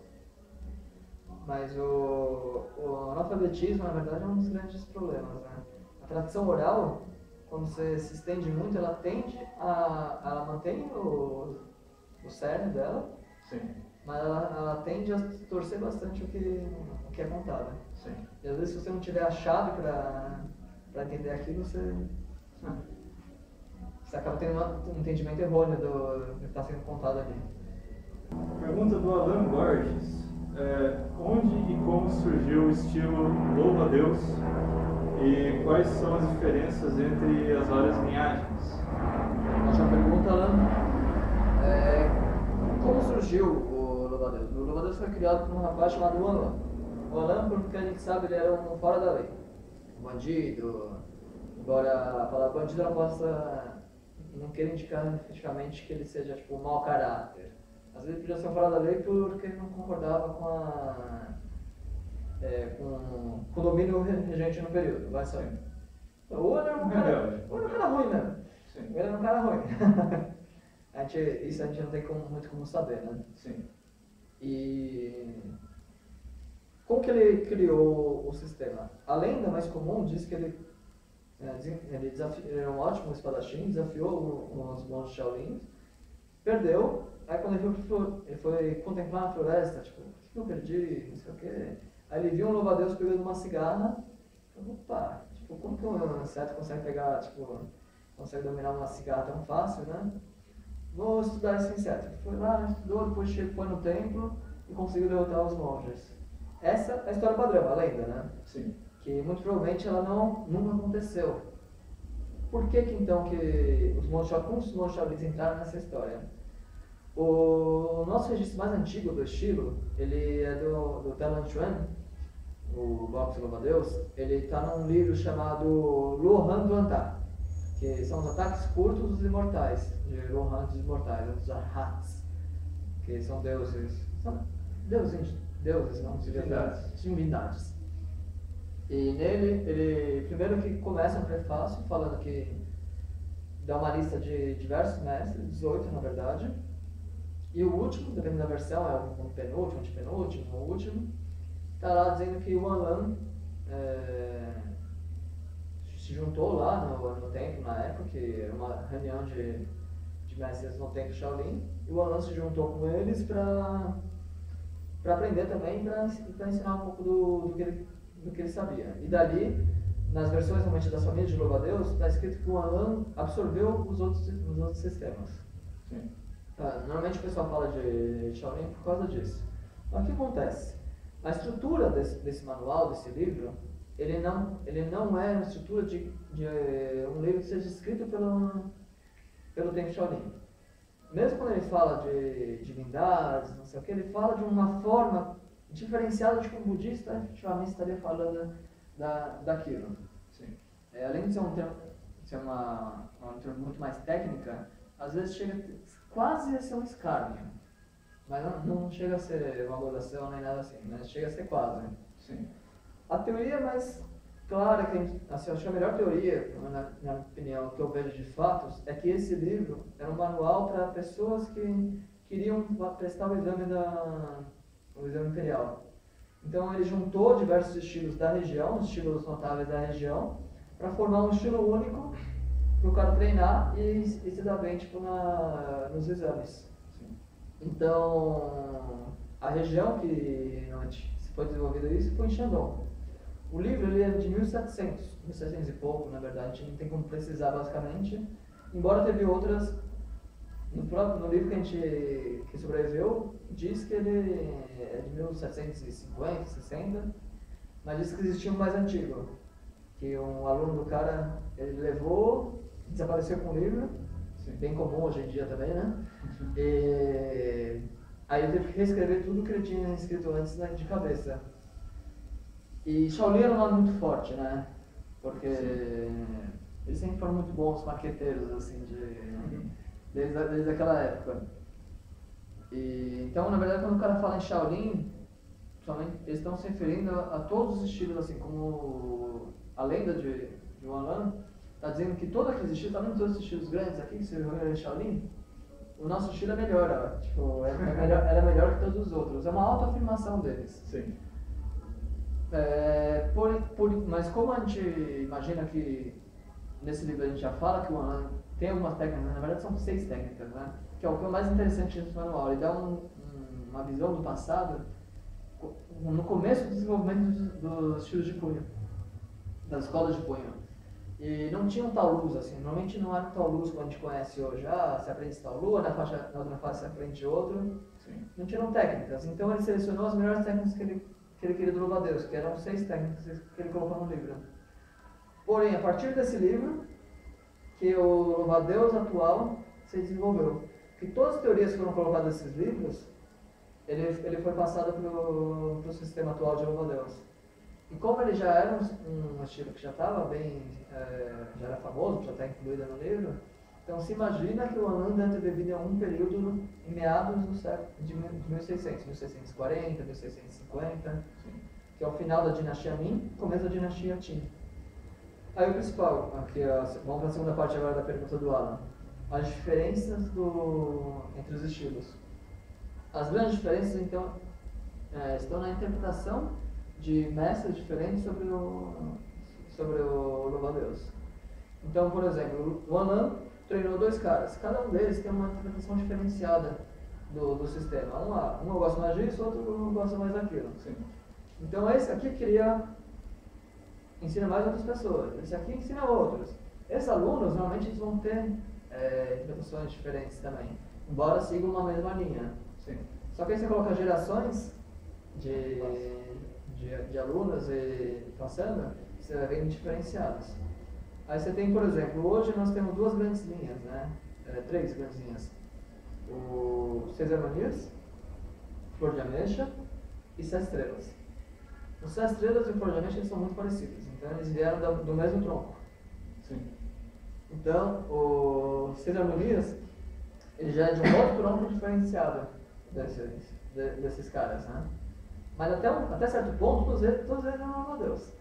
Mas o analfabetismo, na verdade, é um dos grandes problemas, né? A tradição oral, quando você se estende muito, ela tende ela mantém o cerne dela, sim, mas ela tende a torcer bastante o que é contado. Sim. E às vezes, se você não tiver a chave para entender aquilo, você acaba tendo um entendimento errôneo do que está sendo contado ali. Pergunta do Alan Borges. Onde e como surgiu o estilo louva-a-Deus e quais são as diferenças entre as várias linhagens? Ótima pergunta, Alan. Como surgiu o louva-a-Deus? O louva-a-Deus foi criado por um rapaz chamado Alan. O Alan, pelo que a gente sabe, ele era um fora da lei. Um bandido. Embora a palavra bandido não queira indicar efetivamente que ele seja tipo um mau caráter. Às vezes podia ser um fora da lei porque ele não concordava com o domínio regente no período, vai saber. Ou ele era um cara ruim mesmo. Sim. Ele era um cara ruim. Isso a gente não tem muito como saber, né? Sim. E como que ele criou o sistema? A lenda mais comum diz que ele era um ótimo espadachim, desafiou os monges Shaolin, perdeu. Aí quando ele foi contemplar a floresta, tipo, o que eu perdi, não sei o quê. Aí ele viu um louva-a-Deus pegando uma cigarra, falou, opa, tipo, como que um inseto consegue pegar, tipo, consegue dominar uma cigarra tão fácil, né? Vou estudar esse inseto. Foi lá, estudou, depois foi no templo e conseguiu derrotar os monges. Essa é a história padrão, a lenda, né? Sim. Que muito provavelmente ela nunca aconteceu. Por que então que os monges Shaolin entraram nessa história? O nosso registro mais antigo do estilo, ele é do Talan Chuan, o boxe louva-a-Deus. Ele está num livro chamado Luohan do Anta, que são os ataques curtos dos imortais, de Luohan dos imortais, dos Arhats, que são deuses, não, divindades. E nele, ele primeiro que começa um prefácio falando que dá uma lista de diversos mestres, 18 na verdade. E o último, dependendo da versão, é o penúltimo, antepenúltimo, o último, está lá dizendo que o Alan se juntou lá no templo na época, que era uma reunião de mestres no templo Shaolin, e o Alan se juntou com eles para aprender também, para ensinar um pouco do que ele sabia. E dali nas versões realmente das famílias de louva-a-Deus, está escrito que o Alan absorveu os outros sistemas. Sim. Normalmente o pessoal fala de Shaolin por causa disso. Mas o que acontece? A estrutura desse manual, desse livro, ele não é uma estrutura de um livro que seja escrito pelo Templo Shaolin. Mesmo quando ele fala de divindades, não sei o que, ele fala de uma forma diferenciada de como o budista efetivamente estaria falando daquilo. Sim. Além de ser um termo muito mais técnica, às vezes chega quase a ser um escárnio. Mas não chega a ser uma adoração nem nada assim, mas chega a ser quase. Sim. A teoria mais clara, assim, eu acho que a melhor teoria, na minha opinião, que eu vejo de fatos, é que esse livro era um manual para pessoas que queriam prestar o exame imperial. Então ele juntou diversos estilos da região, estilos notáveis da região, para formar um estilo único para o cara treinar e se dar bem tipo, nos exames. Sim. Então, a região que foi desenvolvido isso foi em Shandong. O livro ele é de 1700 e pouco, na verdade, a gente não tem como precisar basicamente, embora teve outras, no livro que sobreviveu, diz que ele é de 1750, 60, mas diz que existia um mais antigo, que um aluno do cara, ele levou, desapareceu com o livro, Sim. bem comum hoje em dia também, né? E aí ele teve que reescrever tudo que ele tinha escrito antes de cabeça. E Shaolin era um nome muito forte, né? Porque eles sempre foram muito bons marqueteiros, assim, desde aquela época. E, então, na verdade, quando o cara fala em Shaolin, eles estão se referindo a todos os estilos, assim, como a lenda de Wanlan está dizendo que todos aqueles estilos, também todos os estilos grandes aqui, que se reúnem em Shaolin, o nosso estilo é melhor, ó. Tipo, ela é melhor que todos os outros. É uma autoafirmação deles. Sim. Mas como a gente imagina que nesse livro a gente já fala que o Wanlan tem algumas técnicas, na verdade são 6 técnicas, né? Que é o que é mais interessante nesse manual. Ele dá uma visão do passado no começo do desenvolvimento dos estilos de punho, das escolas de punho. E não tinha um Taolus, assim, normalmente não era um Taolus como a gente conhece hoje. Se aprende Taolu, na outra fase se aprende outro. Sim. Não tinham técnicas, então ele selecionou as melhores técnicas que ele queria do louva-a-Deus, que eram 6 técnicas que ele colocou no livro. Porém, a partir desse livro, que o louva-a-Deus atual se desenvolveu. Que todas as teorias que foram colocadas nesses livros, ele foi passado para o sistema atual de louva-a-Deus. E como ele já era um estilo que já estava bem, já era famoso, já está incluído no livro, então se imagina que o Wanlan deve ter vivido em algum período em meados do século de 1600, 1640, 1650, que é o final da dinastia Ming, começo da dinastia Qin. Aí o principal, vamos para a segunda parte agora da pergunta do Alan, as diferenças entre os estilos. As grandes diferenças, então, estão na interpretação de mestres diferentes sobre o louva-a-Deus. Então, por exemplo, o Wanlan treinou 2 caras, cada um deles tem uma interpretação diferenciada do sistema. Um gosta mais disso, outro gosta mais daquilo. Sim. Então esse aqui ensina mais outras pessoas, esse aqui ensina outros. Esses alunos, normalmente, eles vão ter interpretações diferentes também, embora sigam uma mesma linha. Sim. Só que aí você coloca gerações de alunos e passando, você vai vendo diferenciados. Aí você tem, por exemplo, hoje nós temos 2 grandes linhas, né? 3 grandes linhas. O 6 harmonias, flor de ameixa e 7 estrelas. Os 7 estrelas e o flor de ameixa são muito parecidos, então eles vieram do mesmo tronco. Sim. Então, o 6 harmonias, ele já é de um outro tronco diferenciado desses caras, né? Mas até certo ponto, todos eles eram louva-a-Deus.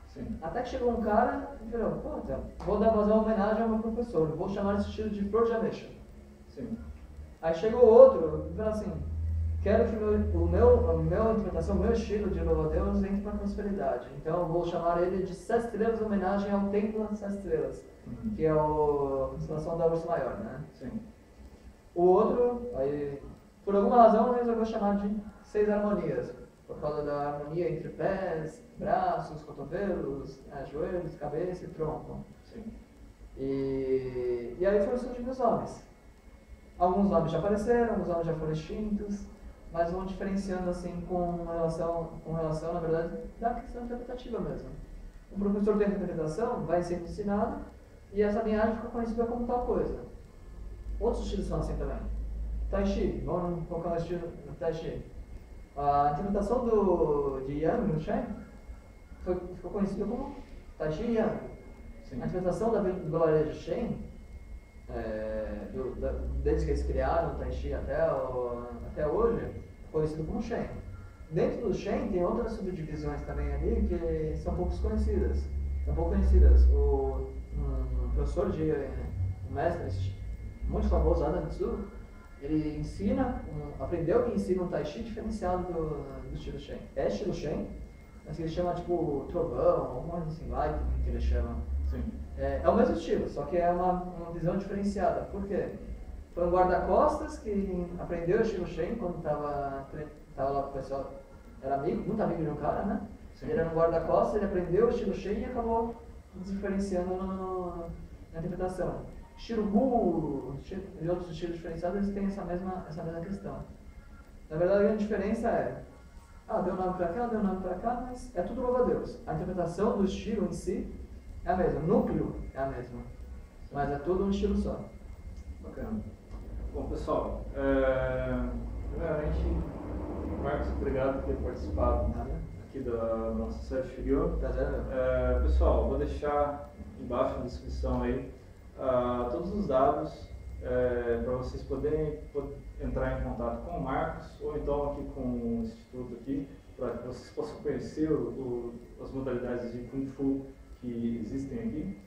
Sim. Até que chegou um cara e falou, vou fazer uma homenagem ao meu professor, vou chamar esse estilo de flor de ameixa. Sim. Aí chegou outro e falou assim, quero que a minha interpretação, o meu estilo de louva-a-Deus entre para a prosperidade. Então eu vou chamar ele de 7 estrelas, em homenagem ao templo das 7 estrelas, que é a constelação da Ursa Maior, né? Sim. O outro, aí, por alguma razão, resolveu chamar de 6 harmonias. por causa da harmonia entre pés, braços, cotovelos, joelhos, cabeça e tronco. Sim. E aí foram surgindo os nomes. Alguns nomes já apareceram, alguns nomes já foram extintos, mas vão diferenciando assim com relação na verdade, da questão interpretativa mesmo. O professor da interpretação vai sendo ensinado e essa linhagem fica conhecida como tal coisa. Outros estilos são assim também. Tai Chi, vamos colocar o estilo do Tai Chi. A interpretação de Yang no Shen ficou conhecida como Tai Chi Yang. Sim. A interpretação da Glória de Shen, desde que eles criaram o Tai Chi até hoje, conhecido como Shen. Dentro do Shen tem outras subdivisões também ali que são pouco conhecidas. Um professor um mestre muito famoso, Adam Tzu, ele aprendeu e ensina um Tai Chi diferenciado do estilo Shen. É estilo Shen, mas que ele chama tipo trovão, alguma coisa assim, lightning que ele chama. Sim. É o mesmo estilo, só que é uma visão diferenciada. Por quê? Foi um guarda-costas que aprendeu o estilo Shen quando estava lá com o pessoal, era muito amigo de um cara, né? Sim. Ele era um guarda-costas, ele aprendeu o estilo Shen e acabou diferenciando na interpretação. Estilo Wu e outros estilos diferenciados, eles têm essa mesma questão. Na verdade, a grande diferença é, deu nome pra cá, mas é tudo louvo a Deus. A interpretação do estilo em si é a mesma, o núcleo é a mesma, mas é tudo um estilo só. Bacana. Bom, pessoal, primeiramente, Marcos, obrigado por ter participado aqui da nossa série Shiryo. Prazer, pessoal, vou deixar embaixo na descrição aí todos os dados para vocês poderem entrar em contato com o Marcos ou então aqui com o Instituto aqui, para que vocês possam conhecer as modalidades de Kung Fu que existem aqui.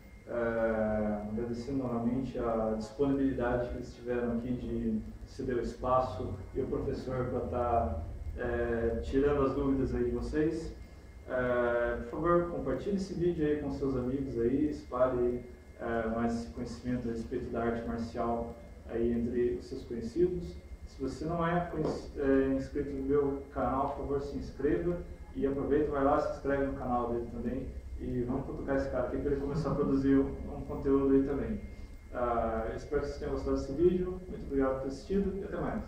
Agradecendo novamente a disponibilidade que eles tiveram aqui de ceder o espaço e o professor para estar tirando as dúvidas aí de vocês. Por favor, compartilhe esse vídeo aí com seus amigos aí, espalhe mais esse conhecimento a respeito da arte marcial aí entre os seus conhecidos. Se você não é inscrito no meu canal, por favor, se inscreva e aproveita, vai lá, se inscreve no canal dele também e vamos cutucar esse cara aqui para ele começar a produzir um conteúdo aí também. Eu espero que vocês tenham gostado desse vídeo, muito obrigado por ter assistido e até mais.